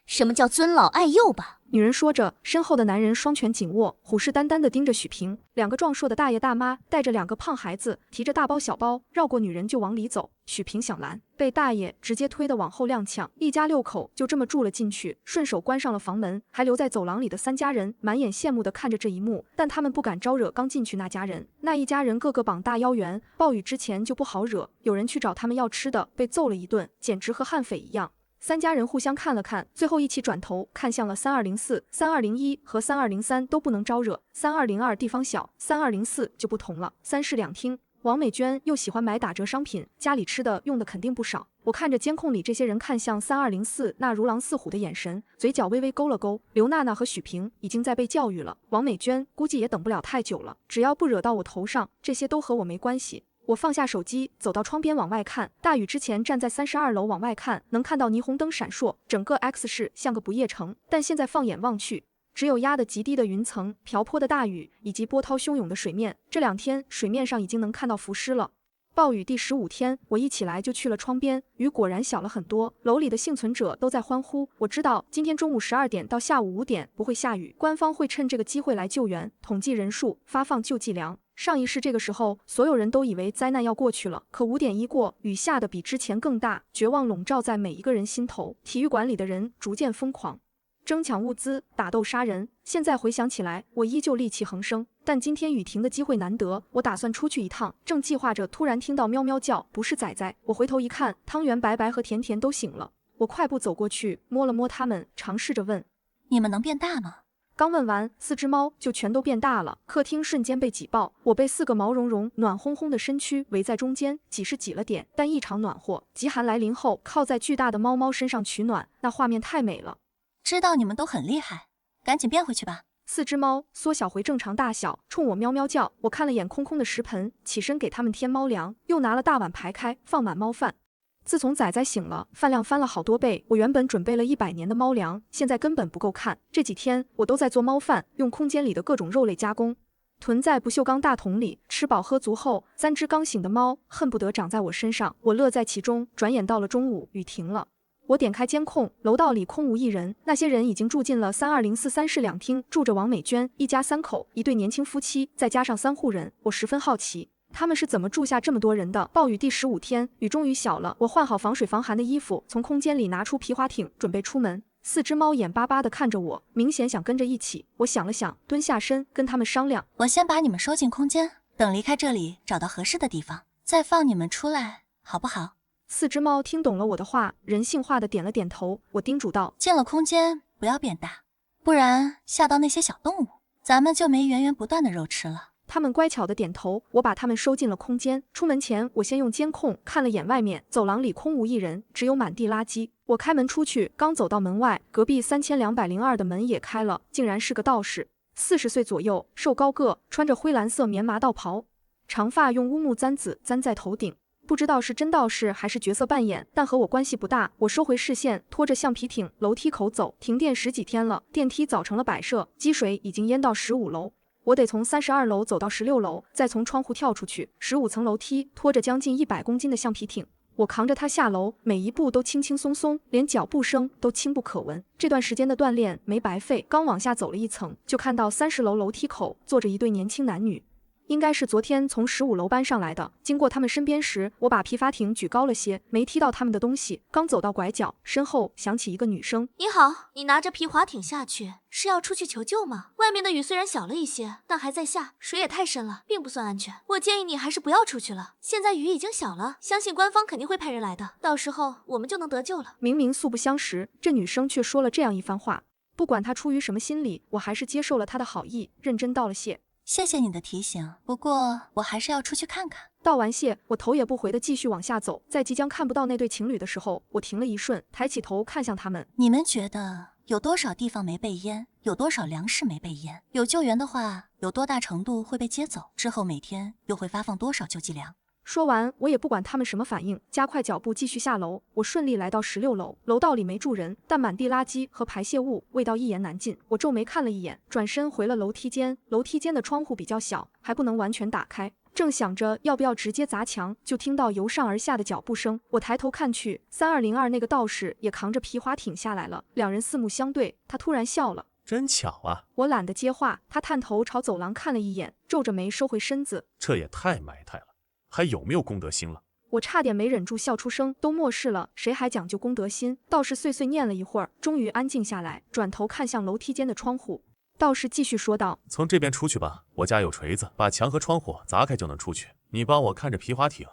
什么叫尊老爱幼吧？女人说着，身后的男人双拳紧握，虎视眈眈地盯着许平。两个壮硕的大爷大妈带着两个胖孩子，提着大包小包，绕过女人就往里走。许平想拦，被大爷直接推得往后踉跄。一家6口就这么住了进去，顺手关上了房门。还留在走廊里的3家人满眼羡慕地看着这一幕，但他们不敢招惹刚进去那家人。那一家人个个膀大腰圆，暴雨之前就不好惹，有人去找他们要吃的，被揍了一顿，简直和悍匪一样。3家人互相看了看，最后一起转头看向了3204、3201和3203，都不能招惹。3202地方小，3204就不同了，三室两厅。王美娟又喜欢买打折商品，家里吃的用的肯定不少。我看着监控里这些人看向3204那如狼似虎的眼神，嘴角微微勾了勾。刘娜娜和许平已经在被教育了，王美娟估计也等不了太久了。只要不惹到我头上，这些都和我没关系。我放下手机，走到窗边往外看。大雨之前站在32楼往外看，能看到霓虹灯闪烁，整个 X 市像个不夜城。但现在放眼望去，只有压得极低的云层、瓢泼的大雨以及波涛汹涌的水面。这2天水面上已经能看到浮尸了。暴雨第15天，我一起来就去了窗边，雨果然小了很多。楼里的幸存者都在欢呼。我知道今天中午12点到下午5点不会下雨，官方会趁这个机会来救援，统计人数，发放救济粮。上一世这个时候，所有人都以为灾难要过去了，可5点一过，雨下的比之前更大，绝望笼罩在每一个人心头。体育馆里的人逐渐疯狂，争抢物资，打斗杀人。现在回想起来，我依旧戾气横生。但今天雨停的机会难得，我打算出去一趟，正计划着，突然听到喵喵叫，不是仔仔。我回头一看，汤圆、白白和甜甜都醒了。我快步走过去，摸了摸他们，尝试着问：你们能变大吗？刚问完，4只猫就全都变大了。客厅瞬间被挤爆，我被4个毛茸茸、暖烘烘的身躯围在中间，挤是挤了点，但异常暖和。极寒来临后，靠在巨大的猫身上取暖，那画面太美了。知道你们都很厉害，赶紧变回去吧。4只猫缩小回正常大小，冲我喵喵叫。我看了眼空空的食盆，起身给它们添猫粮，又拿了大碗排开，放满猫饭。自从仔仔醒了，饭量翻了好多倍。我原本准备了100年的猫粮，现在根本不够看。这几天我都在做猫饭，用空间里的各种肉类加工，囤在不锈钢大桶里。吃饱喝足后，3只刚醒的猫恨不得长在我身上，我乐在其中。转眼到了中午，雨停了。我点开监控，楼道里空无一人，那些人已经住进了3204三室两厅，住着王美娟一家3口，1对年轻夫妻，再加上3户人。我十分好奇，他们是怎么住下这么多人的？暴雨第15天，雨终于小了。我换好防水防寒的衣服，从空间里拿出皮划艇，准备出门。4只猫眼巴巴地看着我，明显想跟着一起。我想了想，蹲下身跟他们商量：我先把你们收进空间，等离开这里找到合适的地方，再放你们出来，好不好？4只猫听懂了我的话，人性化的点了点头。我叮嘱道：进了空间不要变大，不然吓到那些小动物，咱们就没源源不断的肉吃了。他们乖巧的点头，我把他们收进了空间。出门前，我先用监控看了眼外面，走廊里空无一人，只有满地垃圾。我开门出去，刚走到门外，隔壁3202的门也开了，竟然是个道士，40岁左右，瘦高个，穿着灰蓝色棉麻道袍，长发用乌木簪子簪在头顶。不知道是真道士还是角色扮演，但和我关系不大。我收回视线，拖着橡皮艇楼梯口走。停电10几天了，电梯早成了摆设，积水已经淹到15楼。我得从32楼走到16楼，再从窗户跳出去。15层楼梯，拖着将近100公斤的橡皮艇，我扛着它下楼，每一步都轻轻松松，连脚步声都轻不可闻。这段时间的锻炼没白费，刚往下走了1层，就看到30楼楼梯口坐着1对年轻男女。应该是昨天从15楼搬上来的。经过他们身边时，我把皮筏艇举高了些，没踢到他们的东西。刚走到拐角，身后响起一个女声：你好，你拿着皮划艇下去，是要出去求救吗？外面的雨虽然小了一些，但还在下，水也太深了，并不算安全。我建议你还是不要出去了。现在雨已经小了，相信官方肯定会派人来的，到时候我们就能得救了。明明素不相识，这女生却说了这样一番话。不管她出于什么心理，我还是接受了她的好意，认真道了谢。谢谢你的提醒，不过我还是要出去看看。道完谢，我头也不回地继续往下走。在即将看不到那对情侣的时候，我停了一瞬，抬起头看向他们。你们觉得有多少地方没被淹？有多少粮食没被淹？有救援的话，有多大程度会被接走？之后每天又会发放多少救济粮？说完，我也不管他们什么反应，加快脚步继续下楼。我顺利来到16楼，楼道里没住人，但满地垃圾和排泄物，味道一言难尽。我皱眉看了一眼，转身回了楼梯间。楼梯间的窗户比较小，还不能完全打开。正想着要不要直接砸墙，就听到由上而下的脚步声。我抬头看去，3202那个道士也扛着皮划艇下来了。两人四目相对，他突然笑了。真巧啊！我懒得接话，他探头朝走廊看了一眼，皱着眉收回身子。这也太埋汰了，还有没有公德心了？我差点没忍住笑出声，都末世了，谁还讲究公德心？道士碎碎念了一会儿，终于安静下来，转头看向楼梯间的窗户。道士继续说道：“从这边出去吧，我家有锤子，把墙和窗户砸开就能出去。你帮我看着皮划艇，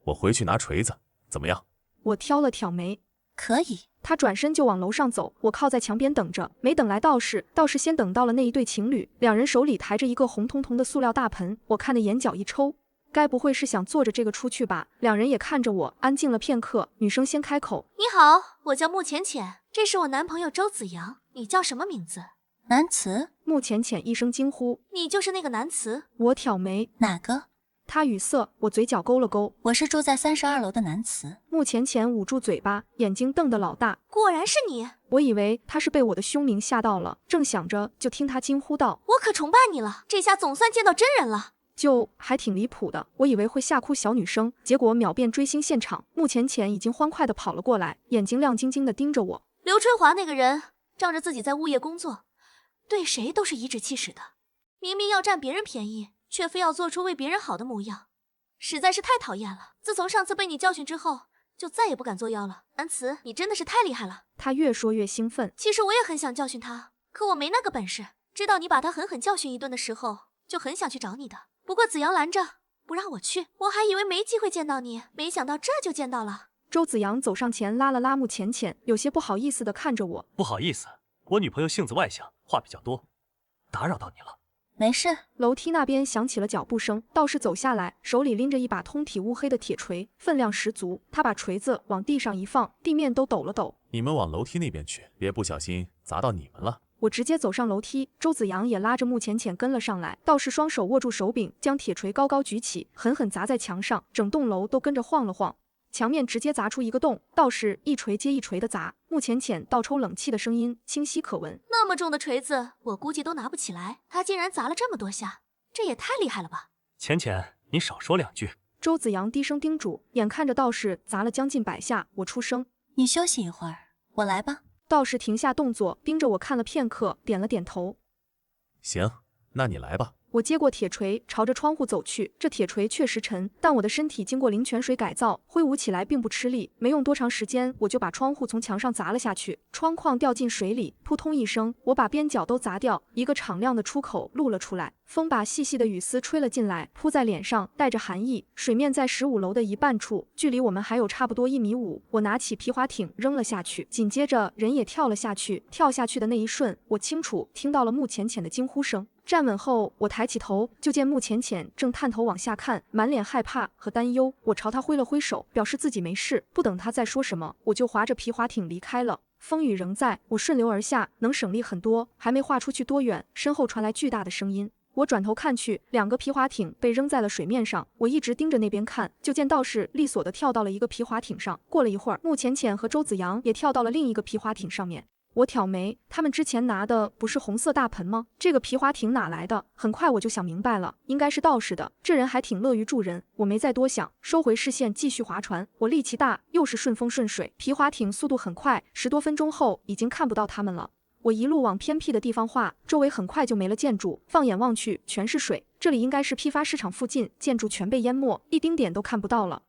我回去拿锤子，怎么样？”我挑了挑眉，可以。他转身就往楼上走，我靠在墙边等着，没等来道士，道士先等到了那一对情侣，两人手里抬着一个红彤彤的塑料大盆，我看的眼角一抽，该不会是想坐着这个出去吧？两人也看着我，安静了片刻，女生先开口：“你好，我叫穆浅浅，这是我男朋友周子阳，你叫什么名字？”南慈。穆浅浅一声惊呼：“你就是那个南慈？”我挑眉：“哪个？”他语塞，我嘴角勾了勾：“我是住在32楼的南慈。”穆浅浅捂住嘴巴，眼睛瞪得老大：“果然是你！”我以为他是被我的凶名吓到了，正想着，就听他惊呼道：“我可崇拜你了，这下总算见到真人了。”就还挺离谱的，我以为会吓哭小女生，结果秒变追星现场。穆浅浅已经欢快地跑了过来，眼睛亮晶晶地盯着我。刘春华那个人，仗着自己在物业工作，对谁都是颐指气使的，明明要占别人便宜，却非要做出为别人好的模样，实在是太讨厌了。自从上次被你教训之后，就再也不敢作妖了。南慈，你真的是太厉害了。他越说越兴奋。其实我也很想教训他，可我没那个本事。知道你把他狠狠教训一顿的时候，就很想去找你的。不过子阳拦着，不让我去，我还以为没机会见到你，没想到这就见到了。周子阳走上前拉了拉穆浅浅，有些不好意思地看着我。不好意思，我女朋友性子外向，话比较多，打扰到你了。没事。楼梯那边响起了脚步声，道士走下来，手里拎着一把通体乌黑的铁锤，分量十足。他把锤子往地上一放，地面都抖了抖。你们往楼梯那边去，别不小心砸到你们了。我直接走上楼梯，周子阳也拉着穆浅浅跟了上来。道士双手握住手柄，将铁锤高高举起，狠狠砸在墙上，整栋楼都跟着晃了晃。墙面直接砸出一个洞，道士一锤接一锤的砸，穆浅浅倒抽冷气的声音清晰可闻。那么重的锤子，我估计都拿不起来，他竟然砸了这么多下，这也太厉害了吧！浅浅，你少说两句。周子阳低声叮嘱。眼看着道士砸了将近100下，我出声：“你休息一会儿，我来吧。”道士停下动作，盯着我看了片刻，点了点头。行，那你来吧。我接过铁锤，朝着窗户走去。这铁锤确实沉，但我的身体经过灵泉水改造，挥舞起来并不吃力。没用多长时间，我就把窗户从墙上砸了下去，窗框掉进水里，扑通一声，我把边角都砸掉，一个敞亮的出口露了出来。风把细细的雨丝吹了进来，扑在脸上，带着寒意。水面在15楼的一半处，距离我们还有差不多1.5米。我拿起皮划艇扔了下去，紧接着人也跳了下去。跳下去的那一瞬，我清楚听到了穆浅浅的惊呼声。站稳后，我抬起头，就见穆浅浅正探头往下看，满脸害怕和担忧。我朝他挥了挥手，表示自己没事。不等他再说什么，我就划着皮划艇离开了。风雨仍在，我顺流而下，能省力很多。还没划出去多远，身后传来巨大的声音。我转头看去，2个皮划艇被扔在了水面上。我一直盯着那边看，就见道士利索地跳到了一个皮划艇上。过了一会儿，穆浅浅和周子阳也跳到了另一个皮划艇上面。我挑眉，他们之前拿的不是红色大盆吗？这个皮划艇哪来的？很快我就想明白了，应该是道士的。这人还挺乐于助人，我没再多想，收回视线继续划船。我力气大，又是顺风顺水，皮划艇速度很快，10多分钟后已经看不到他们了。我一路往偏僻的地方划，周围很快就没了建筑，放眼望去全是水。这里应该是批发市场附近，建筑全被淹没，一丁点都看不到了。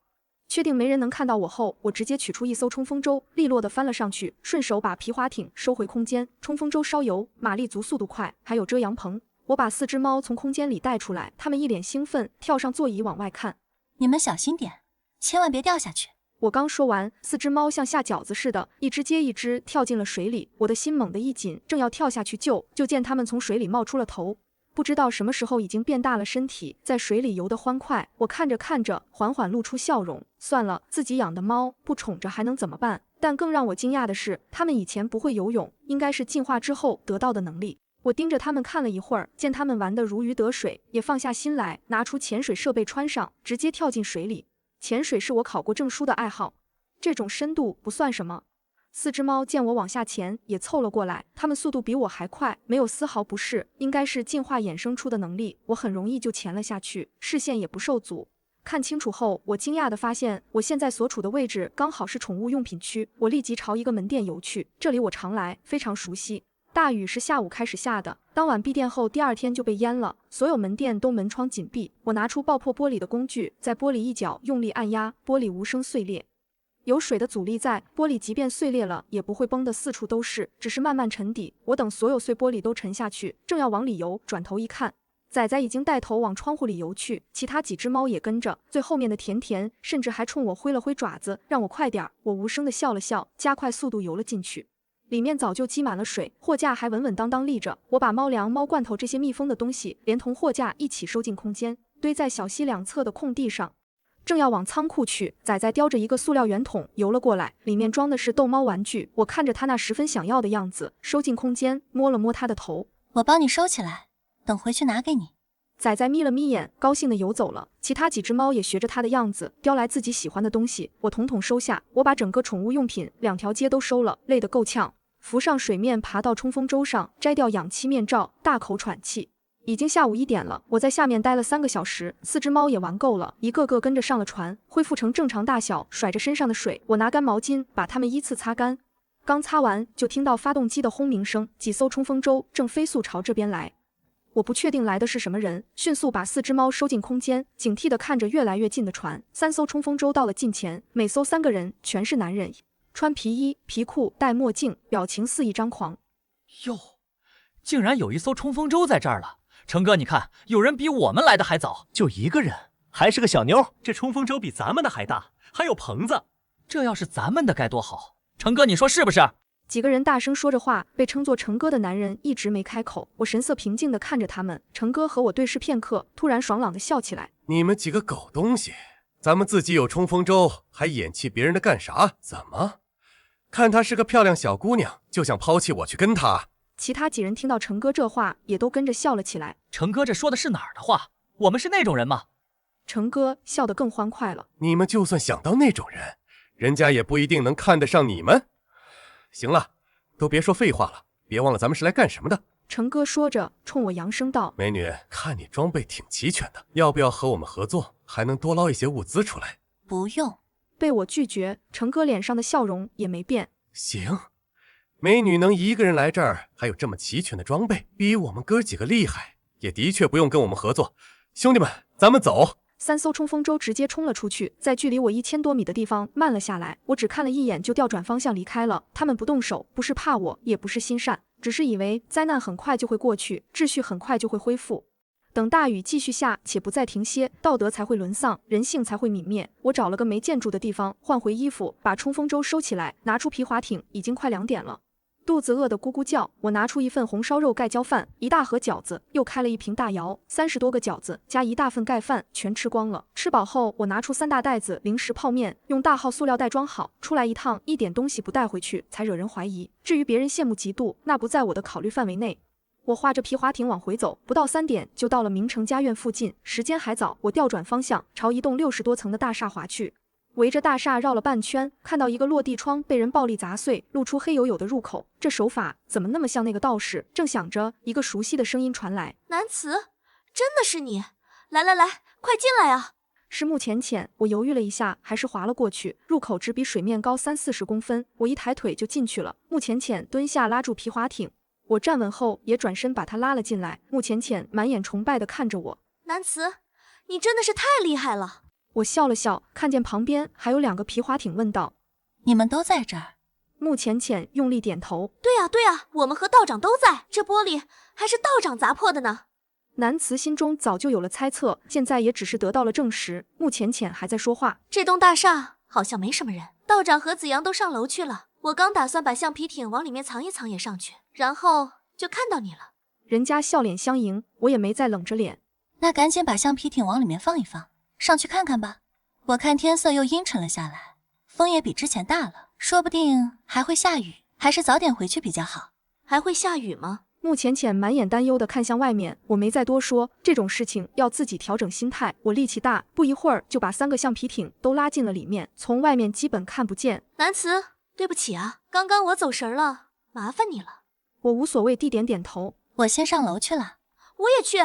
确定没人能看到我后，我直接取出一艘冲锋舟，利落地翻了上去，顺手把皮划艇收回空间。冲锋舟烧油，马力足，速度快，还有遮阳棚。我把4只猫从空间里带出来，它们一脸兴奋，跳上座椅往外看。你们小心点，千万别掉下去。我刚说完，4只猫像下饺子似的，一只接一只跳进了水里。我的心猛地一紧，正要跳下去救，就见它们从水里冒出了头。不知道什么时候已经变大了身体，在水里游得欢快。我看着看着，缓缓露出笑容。算了，自己养的猫不宠着还能怎么办？但更让我惊讶的是，它们以前不会游泳，应该是进化之后得到的能力。我盯着它们看了一会儿，见它们玩得如鱼得水，也放下心来，拿出潜水设备穿上，直接跳进水里。潜水是我考过证书的爱好，这种深度不算什么。4只猫见我往下潜，也凑了过来，它们速度比我还快，没有丝毫不适，应该是进化衍生出的能力。我很容易就潜了下去，视线也不受阻。看清楚后，我惊讶地发现，我现在所处的位置刚好是宠物用品区。我立即朝一个门店游去，这里我常来，非常熟悉。大雨是下午开始下的，当晚闭店后第2天就被淹了，所有门店都门窗紧闭。我拿出爆破玻璃的工具，在玻璃一角用力按压，玻璃无声碎裂。有水的阻力在，玻璃即便碎裂了也不会崩得四处都是，只是慢慢沉底。我等所有碎玻璃都沉下去，正要往里游，转头一看，仔仔已经带头往窗户里游去，其他几只猫也跟着，最后面的甜甜甚至还冲我挥了挥爪子，让我快点。我无声地笑了笑，加快速度游了进去。里面早就积满了水，货架还稳稳当当立着。我把猫粮、猫罐头这些密封的东西连同货架一起收进空间，堆在小溪两侧的空地上。正要往仓库去，仔仔叼着一个塑料圆筒游了过来，里面装的是逗猫玩具。我看着他那十分想要的样子，收进空间，摸了摸他的头。我帮你收起来，等回去拿给你。仔仔眯了眯眼，高兴地游走了。其他几只猫也学着他的样子，叼来自己喜欢的东西，我统统收下。我把整个宠物用品2条街都收了，累得够呛。浮上水面，爬到冲锋舟上，摘掉氧气面罩，大口喘气。已经下午1点了，我在下面待了3个小时，4只猫也玩够了，一个个跟着上了船，恢复成正常大小，甩着身上的水。我拿干毛巾把它们依次擦干。刚擦完，就听到发动机的轰鸣声，几艘冲锋舟正飞速朝这边来。我不确定来的是什么人，迅速把4只猫收进空间，警惕地看着越来越近的船。3艘冲锋舟到了近前，每艘3个人，全是男人，穿皮衣、皮裤，戴墨镜，表情肆意张狂。哟，竟然有一艘冲锋舟在这儿了！成哥，你看，有人比我们来的还早，就1个人，还是个小妞。这冲锋舟比咱们的还大，还有棚子。这要是咱们的该多好！成哥，你说是不是？几个人大声说着话，被称作成哥的男人一直没开口。我神色平静地看着他们。成哥和我对视片刻，突然爽朗地笑起来：“你们几个狗东西，咱们自己有冲锋舟，还眼气别人的干啥？怎么？看她是个漂亮小姑娘，就想抛弃我去跟她？”其他几人听到成哥这话，也都跟着笑了起来。成哥这说的是哪儿的话？我们是那种人吗？成哥笑得更欢快了。你们就算想当那种人，人家也不一定能看得上你们。行了，都别说废话了，别忘了咱们是来干什么的。成哥说着，冲我扬声道：“美女，看你装备挺齐全的，要不要和我们合作？还能多捞一些物资出来。”不用。被我拒绝，成哥脸上的笑容也没变。行。美女能一个人来这儿，还有这么齐全的装备，比我们哥几个厉害，也的确不用跟我们合作。兄弟们，咱们走。3艘冲锋舟直接冲了出去，在距离我1000多米的地方慢了下来。我只看了一眼就调转方向离开了。他们不动手，不是怕我，也不是心善，只是以为灾难很快就会过去，秩序很快就会恢复。等大雨继续下，且不再停歇，道德才会沦丧，人性才会泯灭。我找了个没建筑的地方，换回衣服，把冲锋舟收起来，拿出皮划艇。已经快2点了。肚子饿得咕咕叫，我拿出一份红烧肉盖浇饭，1大盒饺子，又开了一瓶大窑，30多个饺子加1大份盖饭，全吃光了。吃饱后，我拿出3大袋子零食泡面，用大号塑料袋装好，出来一趟，一点东西不带回去，才惹人怀疑。至于别人羡慕嫉妒，那不在我的考虑范围内。我划着皮划艇往回走，不到3点就到了明城家院附近。时间还早，我调转方向，朝一栋60多层的大厦划去。围着大厦绕了半圈，看到一个落地窗被人暴力砸碎，露出黑黝黝的入口。这手法怎么那么像那个道士？正想着，一个熟悉的声音传来：“南慈，真的是你！来来来，快进来啊！”是穆浅浅。我犹豫了一下，还是滑了过去。入口只比水面高30-40公分，我一抬腿就进去了。穆浅浅蹲下拉住皮划艇，我站稳后也转身把他拉了进来。穆浅浅满眼崇拜地看着我：“南慈，你真的是太厉害了。”我笑了笑，看见旁边还有2个皮划艇，问道：“你们都在这儿？”穆浅浅用力点头：“对啊，对啊，我们和道长都在。这玻璃还是道长砸破的呢。”南慈心中早就有了猜测，现在也只是得到了证实。穆浅浅还在说话：“这栋大厦好像没什么人，道长和子阳都上楼去了。我刚打算把橡皮艇往里面藏一藏也上去，然后就看到你了。”人家笑脸相迎，我也没再冷着脸。那赶紧把橡皮艇往里面放一放。上去看看吧，我看天色又阴沉了下来，风也比之前大了，说不定还会下雨，还是早点回去比较好。还会下雨吗？穆浅浅满眼担忧地看向外面，我没再多说，这种事情要自己调整心态。我力气大，不一会儿就把3个橡皮艇都拉进了里面，从外面基本看不见。南慈，对不起啊，刚刚我走神了，麻烦你了。我无所谓地点点头。我先上楼去了。我也去。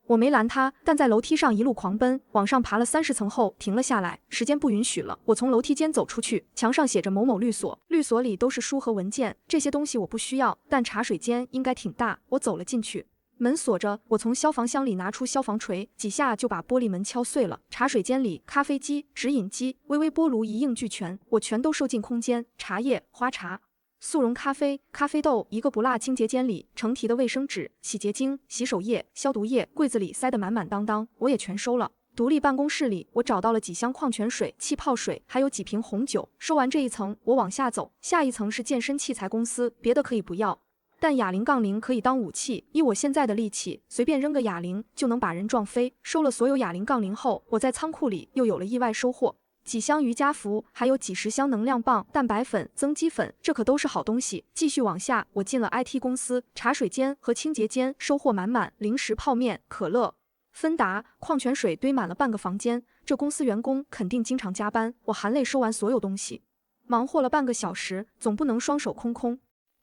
我没拦他，但在楼梯上一路狂奔，往上爬了30层后停了下来，时间不允许了。我从楼梯间走出去，墙上写着某某律所，律所里都是书和文件，这些东西我不需要，但茶水间应该挺大。我走了进去，门锁着，我从消防箱里拿出消防锤，几下就把玻璃门敲碎了。茶水间里，咖啡机、直饮机、微波炉一应俱全，我全都收进空间。茶叶、花茶、速溶咖啡、咖啡豆，一个不落。清洁间里成提的卫生纸、洗洁精、洗手液、消毒液，柜子里塞得满满当当，我也全收了。独立办公室里，我找到了几箱矿泉水、气泡水，还有几瓶红酒。收完这一层，我往下走，下一层是健身器材公司，别的可以不要，但哑铃杠铃可以当武器。以我现在的力气，随便扔个哑铃就能把人撞飞。收了所有哑铃杠铃后，我在仓库里又有了意外收获。几箱瑜伽服，还有几10箱能量棒、蛋白粉、增肌粉，这可都是好东西。继续往下，我进了 IT 公司，茶水间和清洁间收获满满，零食、泡面、可乐、芬达、矿泉水堆满了半个房间。这公司员工肯定经常加班。我含泪收完所有东西，忙活了半个小时，总不能双手空空。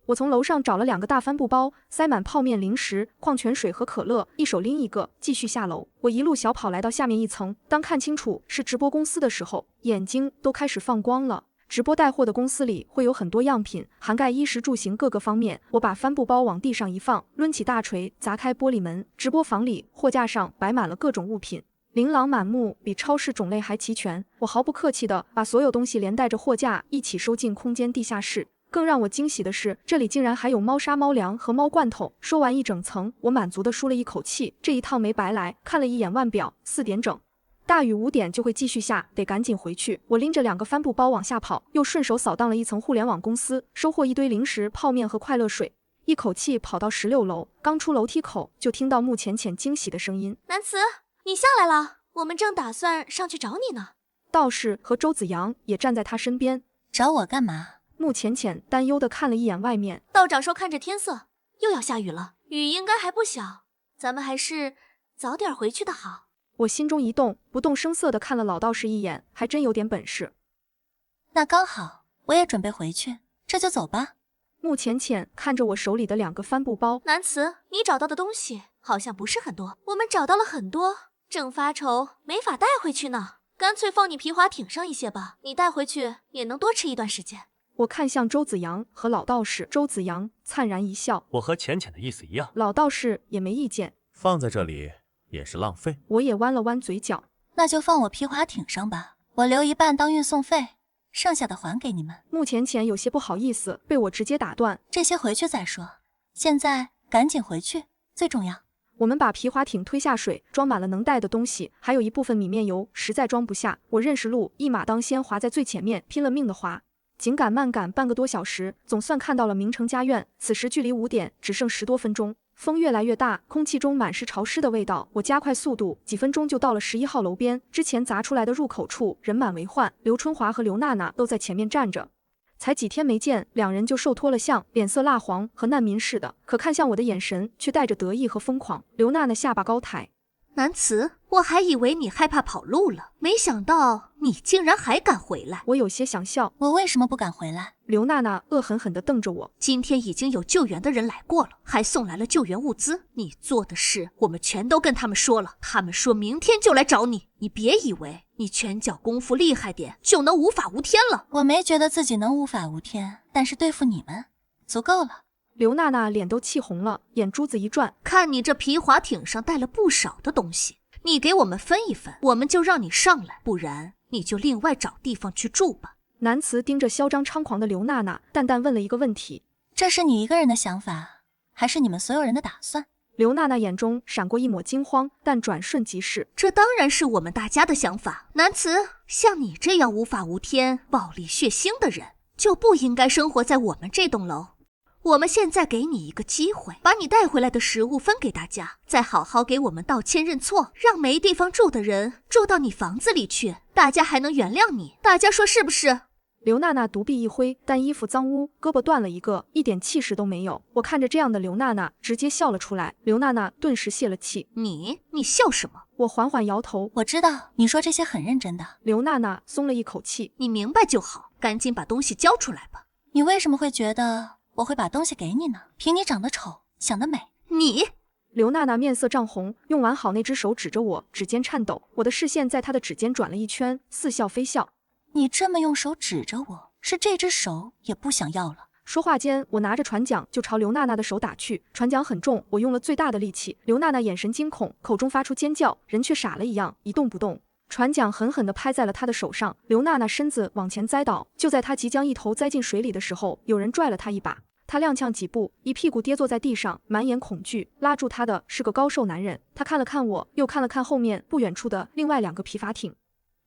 我从楼上找了2个大帆布包，塞满泡面、零食、矿泉水和可乐，一手拎一个，继续下楼。我一路小跑来到下面一层，当看清楚是直播公司的时候，眼睛都开始放光了。直播带货的公司里会有很多样品，涵盖衣食住行各个方面。我把帆布包往地上一放，抡起大锤砸开玻璃门。直播房里货架上摆满了各种物品，琳琅满目，比超市种类还齐全。我毫不客气地把所有东西连带着货架一起收进空间地下室。更让我惊喜的是，这里竟然还有猫砂、猫粮和猫罐头。收完一整层，我满足地舒了一口气，这一趟没白来。看了一眼腕表，4点整，大雨5点就会继续下，得赶紧回去。我拎着2个帆布包往下跑，又顺手扫荡了一层互联网公司，收获一堆零食、泡面和快乐水，一口气跑到16楼。刚出楼梯口，就听到穆浅浅惊喜的声音：“南慈，你下来了，我们正打算上去找你呢。”道士和周子阳也站在他身边。找我干嘛？穆浅浅担忧地看了一眼外面，道长说看着天色又要下雨了，雨应该还不小，咱们还是早点回去的好。我心中一动，不动声色地看了老道士一眼，还真有点本事。那刚好，我也准备回去，这就走吧。穆浅浅看着我手里的2个帆布包，南慈，你找到的东西好像不是很多，我们找到了很多，正发愁没法带回去呢，干脆放你皮划艇上一些吧，你带回去也能多吃一段时间。我看向周子阳和老道士，周子阳灿然一笑，我和浅浅的意思一样。老道士也没意见，放在这里也是浪费。我也弯了弯嘴角，那就放我皮划艇上吧，我留一半当运送费，剩下的还给你们。穆浅浅有些不好意思，被我直接打断，这些回去再说，现在赶紧回去最重要。我们把皮划艇推下水，装满了能带的东西，还有一部分米面油，实在装不下。我认识路，一马当先滑在最前面，拼了命的滑。紧赶慢赶半个多小时，总算看到了明城家院。此时距离5点只剩10多分钟，风越来越大，空气中满是潮湿的味道。我加快速度，几分钟就到了11号楼边。之前砸出来的入口处人满为患，刘春华和刘娜娜都在前面站着。才几天没见，2人就瘦脱了相，脸色蜡黄，和难民似的。可看向我的眼神却带着得意和疯狂。刘娜娜下巴高抬，南慈，我还以为你害怕跑路了，没想到你竟然还敢回来。我有些想笑，我为什么不敢回来？刘娜娜恶狠狠地瞪着我。今天已经有救援的人来过了，还送来了救援物资。你做的事，我们全都跟他们说了，他们说明天就来找你。你别以为你拳脚功夫厉害点，就能无法无天了。我没觉得自己能无法无天，但是对付你们，足够了。刘娜娜脸都气红了，眼珠子一转，看你这皮划艇上带了不少的东西，你给我们分一分，我们就让你上来，不然你就另外找地方去住吧。南慈盯着嚣张猖狂的刘娜娜，淡淡问了一个问题：这是你一个人的想法，还是你们所有人的打算？刘娜娜眼中闪过一抹惊慌，但转瞬即逝。这当然是我们大家的想法。南慈，像你这样无法无天、暴力血腥的人，就不应该生活在我们这栋楼。我们现在给你一个机会，把你带回来的食物分给大家，再好好给我们道歉认错，让没地方住的人住到你房子里去，大家还能原谅你。大家说是不是？刘娜娜独臂一挥，但衣服脏污，胳膊断了一个，一点气势都没有。我看着这样的刘娜娜，直接笑了出来。刘娜娜顿时泄了气。你笑什么？我缓缓摇头。我知道你说这些很认真的。刘娜娜松了一口气。你明白就好，赶紧把东西交出来吧。你为什么会觉得我会把东西给你呢？凭你长得丑，想得美。刘娜娜面色涨红，用完好那只手指着我，指尖颤抖。我的视线在她的指尖转了一圈，似笑非笑。你这么用手指着我，是这只手也不想要了。说话间，我拿着船桨就朝刘娜娜的手打去。船桨很重，我用了最大的力气。刘娜娜眼神惊恐，口中发出尖叫，人却傻了一样，一动不动。船桨狠狠地拍在了她的手上，刘娜娜身子往前栽倒。就在她即将一头栽进水里的时候，有人拽了她一把。他踉跄几步，一屁股跌坐在地上，满眼恐惧。拉住他的是个高瘦男人，他看了看我，又看了看后面不远处的另外2个皮筏艇。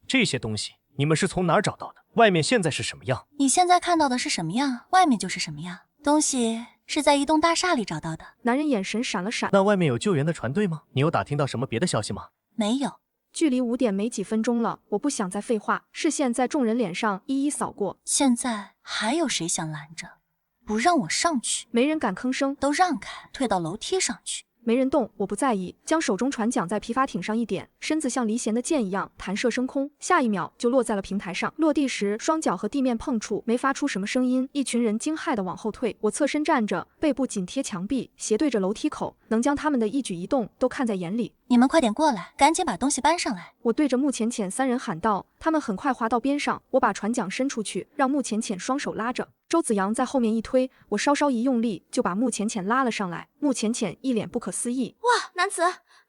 这些东西你们是从哪儿找到的？外面现在是什么样？你现在看到的是什么样，外面就是什么样。东西是在一栋大厦里找到的。男人眼神闪了闪。那外面有救援的船队吗？你有打听到什么别的消息吗？没有。距离5点没几分钟了，我不想再废话，视线在众人脸上一一扫过。现在还有谁想拦着？不让我上去，没人敢吭声，都让开，退到楼梯上去。没人动，我不在意，将手中船桨在皮筏艇上一点，身子像离弦的箭一样弹射升空，下一秒就落在了平台上。落地时，双脚和地面碰触，没发出什么声音。一群人惊骇地往后退，我侧身站着，背部紧贴墙壁，斜对着楼梯口，能将他们的一举一动都看在眼里。你们快点过来，赶紧把东西搬上来！我对着穆浅浅3人喊道。他们很快滑到边上，我把船桨伸出去，让穆浅浅双手拉着。周子阳在后面一推，我稍稍一用力，就把穆浅浅拉了上来。穆浅浅一脸不可思议：哇，南慈，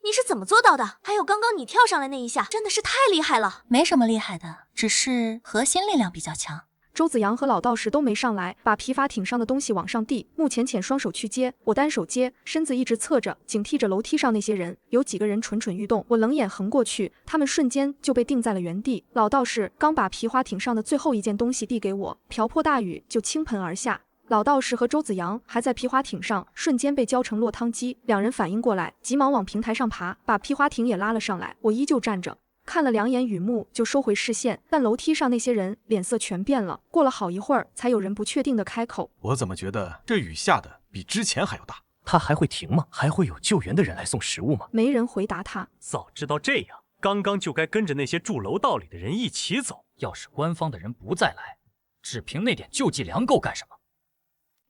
你是怎么做到的？还有刚刚你跳上来那一下，真的是太厉害了。没什么厉害的，只是核心力量比较强。周子阳和老道士都没上来，把皮筏艇上的东西往上递。穆浅浅双手去接，我单手接，身子一直侧着，警惕着楼梯上那些人。有几个人蠢蠢欲动，我冷眼横过去，他们瞬间就被定在了原地。老道士刚把皮筏艇上的最后一件东西递给我，瓢泼大雨就倾盆而下。老道士和周子阳还在皮筏艇上，瞬间被浇成落汤鸡。2人反应过来，急忙往平台上爬，把皮筏艇也拉了上来。我依旧站着。看了2眼雨幕就收回视线，但楼梯上那些人脸色全变了。过了好一会儿，才有人不确定的开口：我怎么觉得这雨下的比之前还要大？他还会停吗？还会有救援的人来送食物吗？没人回答他。早知道这样，刚刚就该跟着那些住楼道里的人一起走。要是官方的人不再来，只凭那点救济粮够干什么？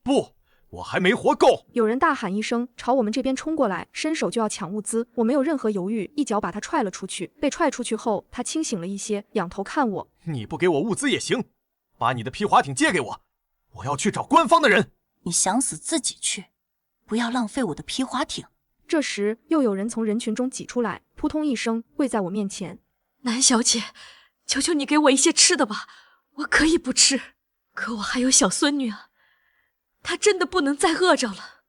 不，我还没活够！有人大喊一声，朝我们这边冲过来，伸手就要抢物资。我没有任何犹豫，一脚把他踹了出去。被踹出去后，他清醒了一些，仰头看我：你不给我物资也行，把你的皮筏艇借给我，我要去找官方的人。你想死自己去，不要浪费我的皮筏艇。这时又有人从人群中挤出来，扑通一声跪在我面前：南小姐，求求你给我一些吃的吧，我可以不吃，可我还有小孙女啊，她真的不能再饿着了。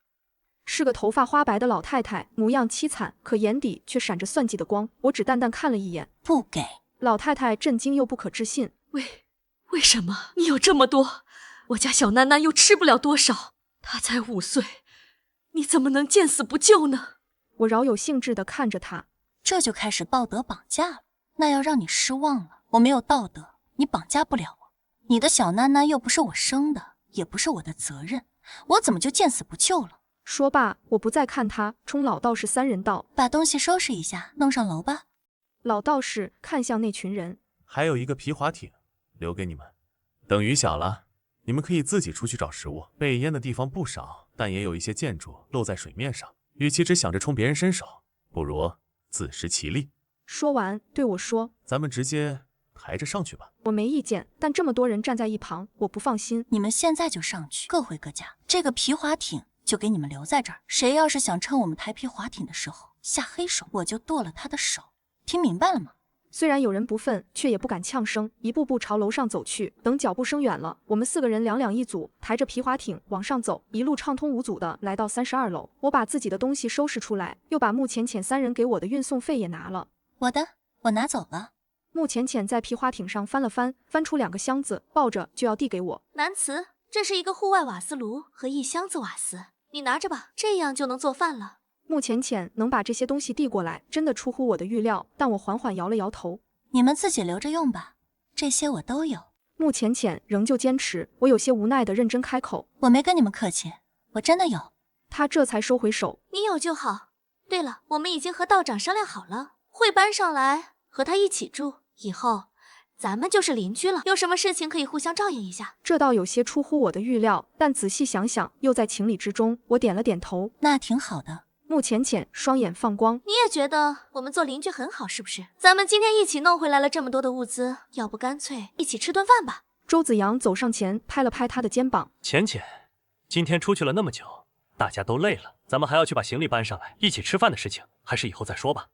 是个头发花白的老太太，模样凄惨，可眼底却闪着算计的光。我只淡淡看了一眼，不给。老太太震惊又不可置信：为什么你有这么多？我家小囡囡又吃不了多少，她才5岁，你怎么能见死不救呢？我饶有兴致地看着她。这就开始道德绑架了，那要让你失望了。我没有道德，你绑架不了我。你的小囡囡又不是我生的，也不是我的责任，我怎么就见死不救了？说罢，我不再看他，冲老道士3人道：把东西收拾一下，弄上楼吧。老道士看向那群人：还有一个皮划艇，留给你们。等雨小了，你们可以自己出去找食物。被淹的地方不少，但也有一些建筑露在水面上。与其只想着冲别人身手，不如自食其力。说完对我说：咱们直接抬着上去吧。我没意见，但这么多人站在一旁，我不放心。你们现在就上去，各回各家。这个皮划艇就给你们留在这儿，谁要是想趁我们抬皮划艇的时候下黑手，我就剁了他的手。听明白了吗？虽然有人不忿，却也不敢呛声，一步步朝楼上走去。等脚步声远了，我们4个人2两一组，抬着皮划艇往上走，一路畅通无阻的来到32楼。我把自己的东西收拾出来，又把穆浅浅3人给我的运送费也拿了。我的，我拿走了。穆浅浅在皮划艇上翻了翻，翻出2个箱子，抱着就要递给我。南慈，这是一个户外瓦斯炉和1箱子瓦斯，你拿着吧，这样就能做饭了。穆浅浅能把这些东西递过来，真的出乎我的预料，但我缓缓摇了摇头。你们自己留着用吧，这些我都有。穆浅浅仍旧坚持，我有些无奈的认真开口：我没跟你们客气，我真的有。他这才收回手。你有就好。对了，我们已经和道长商量好了，会搬上来和他一起住，以后咱们就是邻居了，有什么事情可以互相照应一下。这倒有些出乎我的预料，但仔细想想又在情理之中。我点了点头。那挺好的。穆浅浅双眼放光，你也觉得我们做邻居很好是不是？咱们今天一起弄回来了这么多的物资，要不干脆一起吃顿饭吧？周子阳走上前拍了拍他的肩膀，浅浅，今天出去了那么久，大家都累了，咱们还要去把行李搬上来，一起吃饭的事情还是以后再说吧。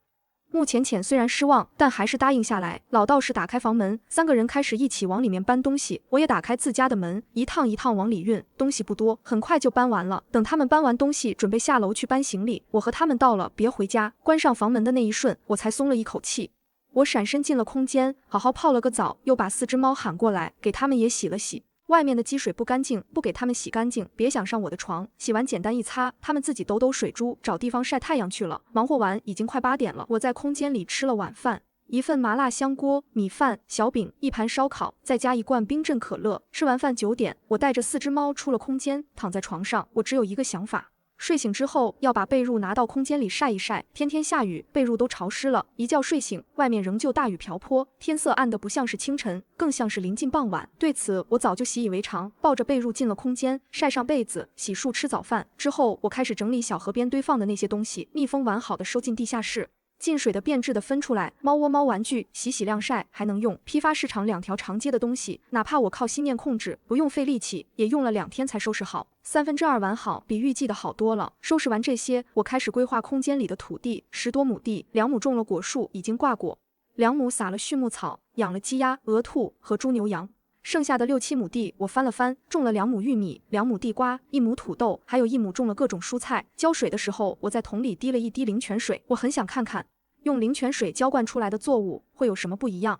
穆浅浅虽然失望，但还是答应下来。老道士打开房门，3个人开始一起往里面搬东西，我也打开自家的门，一趟一趟往里运。东西不多，很快就搬完了。等他们搬完东西，准备下楼去搬行李，我和他们道了别回家，关上房门的那一瞬，我才松了一口气。我闪身进了空间，好好泡了个澡，又把4只猫喊过来，给他们也洗了洗。外面的积水不干净，不给他们洗干净，别想上我的床。洗完简单一擦，他们自己抖抖水珠，找地方晒太阳去了。忙活完已经快8点了，我在空间里吃了晚饭，1份麻辣香锅、米饭、小饼，1盘烧烤，再加1罐冰镇可乐。吃完饭9点，我带着4只猫出了空间，躺在床上，我只有一个想法。睡醒之后要把被褥拿到空间里晒一晒，天天下雨，被褥都潮湿了。一觉睡醒，外面仍旧大雨瓢泼，天色暗得不像是清晨，更像是临近傍晚。对此我早就习以为常，抱着被褥进了空间，晒上被子，洗漱吃早饭。之后我开始整理小河边堆放的那些东西，密封完好的收进地下室。进水的变质的分出来，猫窝猫玩具洗洗晾晒还能用。批发市场2条长街的东西，哪怕我靠心念控制，不用费力气，也用了2天才收拾好，2/3完好，比预计的好多了。收拾完这些，我开始规划空间里的土地，10多亩地，2亩种了果树，已经挂果，2亩撒了畜牧草，养了鸡鸭、鹅兔和猪牛羊。剩下的6、7亩地，我翻了翻，种了2亩玉米、2亩地瓜、1亩土豆，还有1亩种了各种蔬菜。浇水的时候，我在桶里滴了1滴灵泉水，我很想看看用灵泉水浇灌出来的作物会有什么不一样。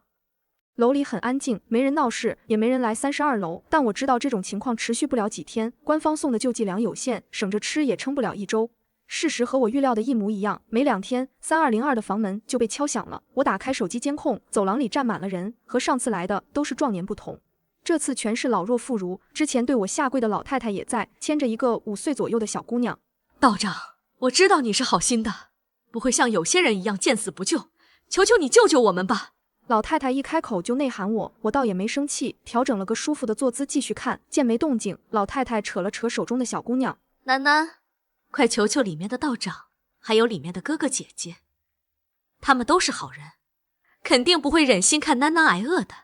楼里很安静，没人闹事，也没人来32楼，但我知道这种情况持续不了几天，官方送的救济粮有限，省着吃也撑不了1周。事实和我预料的一模一样，没2天，3202的房门就被敲响了。我打开手机监控，走廊里站满了人，和上次来的都是壮年不同。这次全是老弱妇孺，之前对我下跪的老太太也在，牵着一个5岁左右的小姑娘。道长，我知道你是好心的，不会像有些人一样见死不救，求求你救救我们吧。老太太一开口就内涵我，我倒也没生气，调整了个舒服的坐姿继续看。见没动静，老太太扯了扯手中的小姑娘，楠楠，快求求里面的道长，还有里面的哥哥姐姐，他们都是好人，肯定不会忍心看囡囡挨饿的。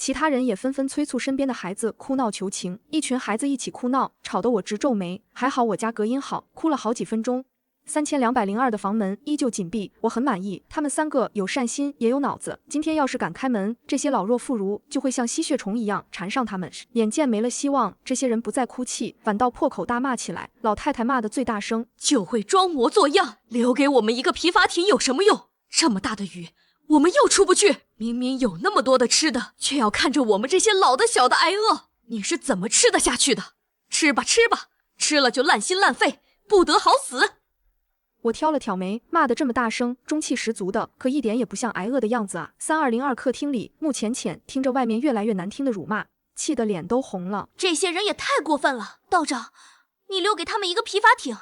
其他人也纷纷催促身边的孩子哭闹求情，一群孩子一起哭闹，吵得我直皱眉。还好我家隔音好，哭了好几分钟。3202的房门依旧紧闭，我很满意。他们3个有善心也有脑子，今天要是敢开门，这些老弱妇孺就会像吸血虫一样缠上他们。眼见没了希望，这些人不再哭泣，反倒破口大骂起来。老太太骂得最大声，就会装模作样，留给我们一个皮筏艇有什么用？这么大的雨，我们又出不去，明明有那么多的吃的，却要看着我们这些老的小的挨饿，你是怎么吃得下去的？吃吧吃吧，吃了就烂心烂肺，不得好死。我挑了挑眉，骂得这么大声，中气十足的，可一点也不像挨饿的样子啊。3202客厅里，穆浅浅听着外面越来越难听的辱骂，气得脸都红了。这些人也太过分了，道长，你留给他们一个皮筏艇，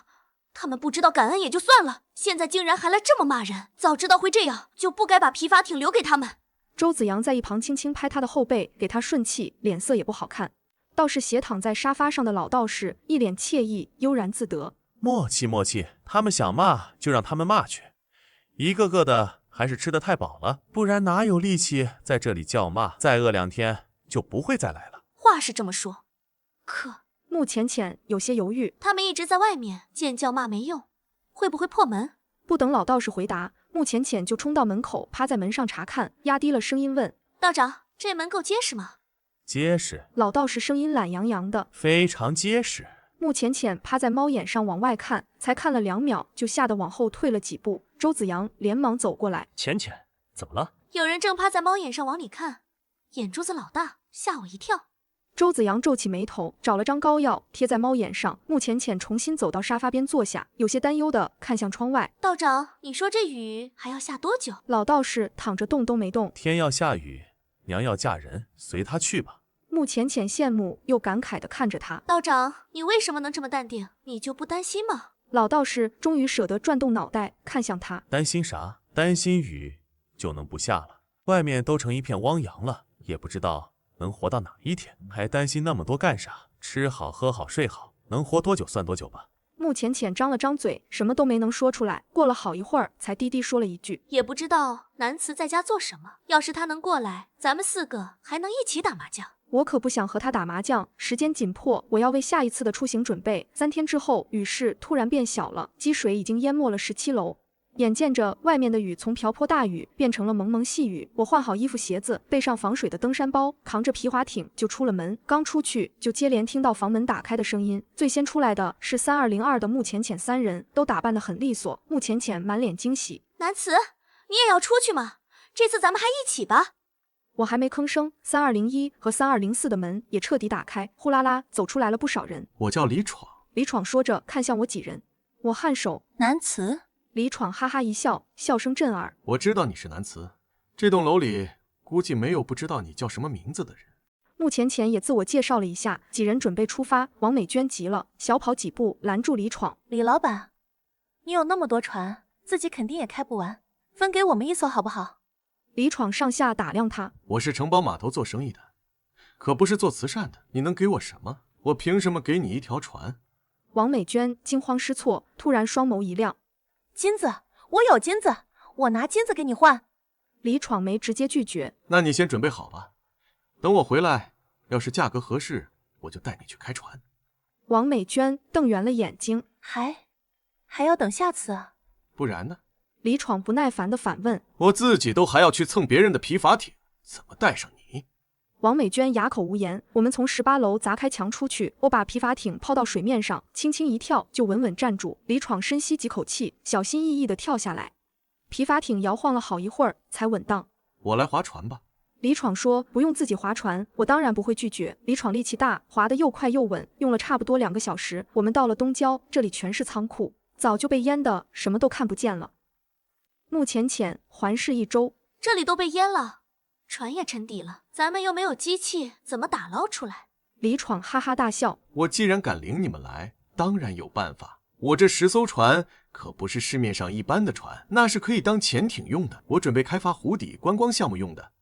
他们不知道感恩也就算了，现在竟然还来这么骂人，早知道会这样，就不该把皮筏艇留给他们。周子阳在一旁轻轻拍他的后背，给他顺气，脸色也不好看。倒是斜躺在沙发上的老道士，一脸惬意，悠然自得。默契默契，他们想骂就让他们骂去，一个个的还是吃得太饱了，不然哪有力气在这里叫骂？再饿2天就不会再来了。话是这么说，可穆浅浅有些犹豫，他们一直在外面，见叫骂没用，会不会破门？不等老道士回答，穆浅浅就冲到门口，趴在门上查看，压低了声音问：“道长，这门够结实吗？”结实。老道士声音懒洋洋的，非常结实。穆浅浅趴在猫眼上往外看，才看了2秒，就吓得往后退了几步。周子阳连忙走过来：“浅浅，怎么了？”有人正趴在猫眼上往里看，眼珠子老大，吓我一跳。周子阳皱起眉头，找了张膏药贴在猫眼上。穆浅浅重新走到沙发边坐下，有些担忧的看向窗外：“道长，你说这雨还要下多久？”老道士躺着动都没动。天要下雨，娘要嫁人，随他去吧。穆浅浅羡慕又感慨地看着他：“道长，你为什么能这么淡定？你就不担心吗？”老道士终于舍得转动脑袋看向他：“担心啥？担心雨就能不下了？外面都成一片汪洋了，也不知道能活到哪一天，还担心那么多干啥？吃好喝好睡好，能活多久算多久吧。”穆浅浅张了张嘴，什么都没能说出来。过了好一会儿，才低低说了一句：“也不知道南慈在家做什么。要是他能过来，咱们4个还能一起打麻将。”我可不想和他打麻将，时间紧迫，我要为下一次的出行准备。3天之后，雨势突然变小了，积水已经淹没了17楼。眼见着外面的雨从瓢泼大雨变成了蒙蒙细雨，我换好衣服鞋子，背上防水的登山包，扛着皮划艇就出了门。刚出去就接连听到房门打开的声音，最先出来的是3202的穆浅浅3人，都打扮得很利索。穆浅浅满脸惊喜：“南慈，你也要出去吗？这次咱们还一起吧。”我还没吭声，3201和3204的门也彻底打开，呼啦啦走出来了不少人。我叫李闯。李闯说着看向我几人，我颔首：“南慈。”李闯哈哈一笑，笑声震耳。我知道你是南慈，这栋楼里估计没有不知道你叫什么名字的人。穆浅浅也自我介绍了一下，几人准备出发。王美娟急了，小跑几步拦住李闯：“李老板，你有那么多船，自己肯定也开不完，分给我们1艘好不好？”李闯上下打量他：“我是城堡码头做生意的，可不是做慈善的。你能给我什么？我凭什么给你一条船？”王美娟惊慌失措，突然双眸一亮：“金子，我有金子，我拿金子给你换。”李闯没直接拒绝：“那你先准备好吧，等我回来，要是价格合适，我就带你去开船。”王美娟瞪圆了眼睛：“还要等下次啊？不然呢？”李闯不耐烦地反问：“我自己都还要去蹭别人的皮筏艇，怎么带上你？”王美娟哑口无言。我们从18楼砸开墙出去，我把皮筏艇抛到水面上，轻轻一跳就稳稳站住。李闯深吸几口气，小心翼翼地跳下来。皮筏艇摇晃了好一会儿才稳当。“我来划船吧。”李闯说：“不用自己划船。”我当然不会拒绝。李闯力气大，划得又快又稳，用了差不多2个小时，我们到了东郊，这里全是仓库，早就被淹得什么都看不见了。穆浅浅环视一周：“这里都被淹了，船也沉底了，咱们又没有机器，怎么打捞出来？”李闯哈哈大笑：“我既然敢领你们来，当然有办法。我这10艘船可不是市面上一般的船，那是可以当潜艇用的。我准备开发湖底观光项目用的，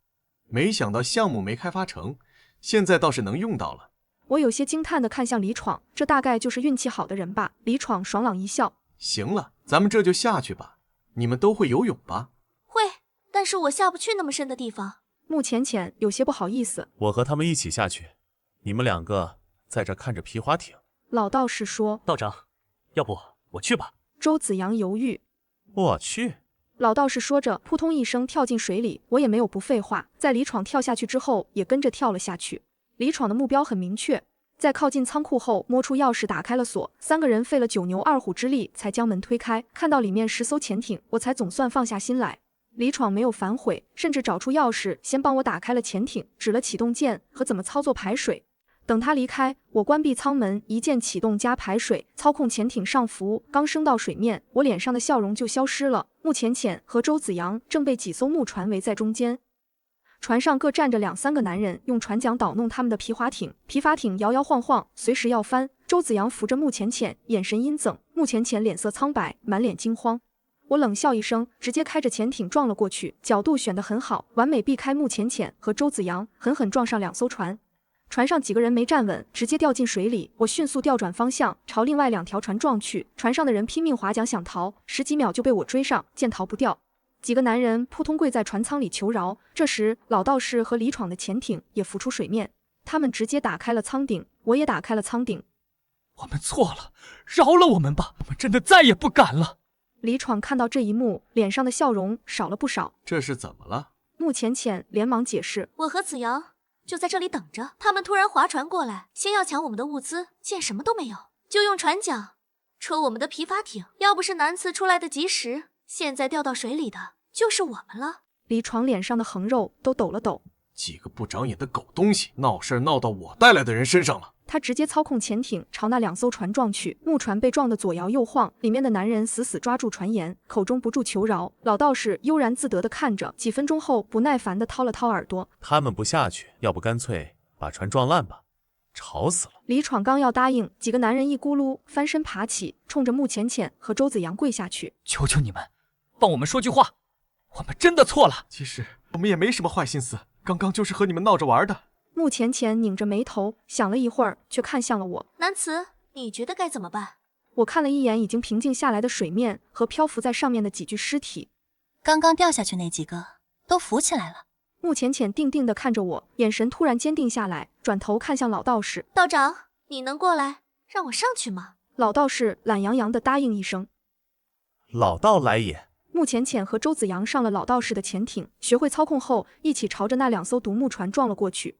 没想到项目没开发成，现在倒是能用到了。”我有些惊叹地看向李闯，这大概就是运气好的人吧。李闯爽朗一笑：“行了，咱们这就下去吧。你们都会游泳吧？”“会，但是我下不去那么深的地方。”穆浅浅有些不好意思：“我和他们一起下去，你们2个在这看着皮划艇。”老道士说：“道长，要不我去吧。”周子阳犹豫：“我去。”老道士说着，扑通一声跳进水里。我也没有不废话，在李闯跳下去之后，也跟着跳了下去。李闯的目标很明确，在靠近仓库后，摸出钥匙打开了锁。3个人费了9牛2虎之力才将门推开，看到里面10艘潜艇，我才总算放下心来。李闯没有反悔，甚至找出钥匙先帮我打开了潜艇，指了启动键和怎么操作排水。等他离开，我关闭舱门，一键启动加排水，操控潜艇上浮。刚升到水面，我脸上的笑容就消失了。穆浅浅和周子阳正被几艘木船围在中间，船上各站着2、3个男人，用船桨捣弄他们的皮划艇。皮筏艇摇摇晃晃，随时要翻。周子阳扶着穆浅浅，眼神阴鸃。穆浅浅脸色苍白，满脸惊慌。我冷笑一声，直接开着潜艇撞了过去，角度选得很好，完美避开穆浅浅和周子阳，狠狠撞上2艘船。船上几个人没站稳，直接掉进水里。我迅速调转方向，朝另外2条船撞去。船上的人拼命划桨想逃，10几秒就被我追上，见逃不掉。几个男人扑通跪在船舱里求饶。这时，老道士和李闯的潜艇也浮出水面，他们直接打开了舱顶，我也打开了舱顶。“我们错了，饶了我们吧，我们真的再也不敢了。”李闯看到这一幕，脸上的笑容少了不少。“这是怎么了？”穆浅浅连忙解释：“我和子阳就在这里等着，他们突然划船过来，先要抢我们的物资，见什么都没有，就用船桨戳我们的皮筏艇。要不是南慈出来的及时，现在掉到水里的就是我们了。”李闯脸上的横肉都抖了抖。“几个不长眼的狗东西，闹事闹到我带来的人身上了。”他直接操控潜艇朝那2艘船撞去，木船被撞得左摇右晃，里面的男人死死抓住船沿，口中不住求饶。老道士悠然自得地看着，几分钟后不耐烦地掏了掏耳朵：“他们不下去，要不干脆把船撞烂吧，吵死了。”李闯刚要答应，几个男人一咕噜翻身爬起，冲着穆浅浅和周子阳跪下去：“求求你们，帮我们说句话，我们真的错了。”“其实我们也没什么坏心思，刚刚就是和你们闹着玩的。”穆浅浅拧着眉头，想了一会儿，却看向了我：“南慈，你觉得该怎么办？”我看了一眼已经平静下来的水面和漂浮在上面的几具尸体，刚刚掉下去那几个都浮起来了。穆浅浅定定地看着我，眼神突然坚定下来，转头看向老道士：“道长，你能过来让我上去吗？”老道士懒洋洋地答应一声。老道来也。穆浅浅和周子阳上了老道士的潜艇，学会操控后，一起朝着那2艘独木船撞了过去。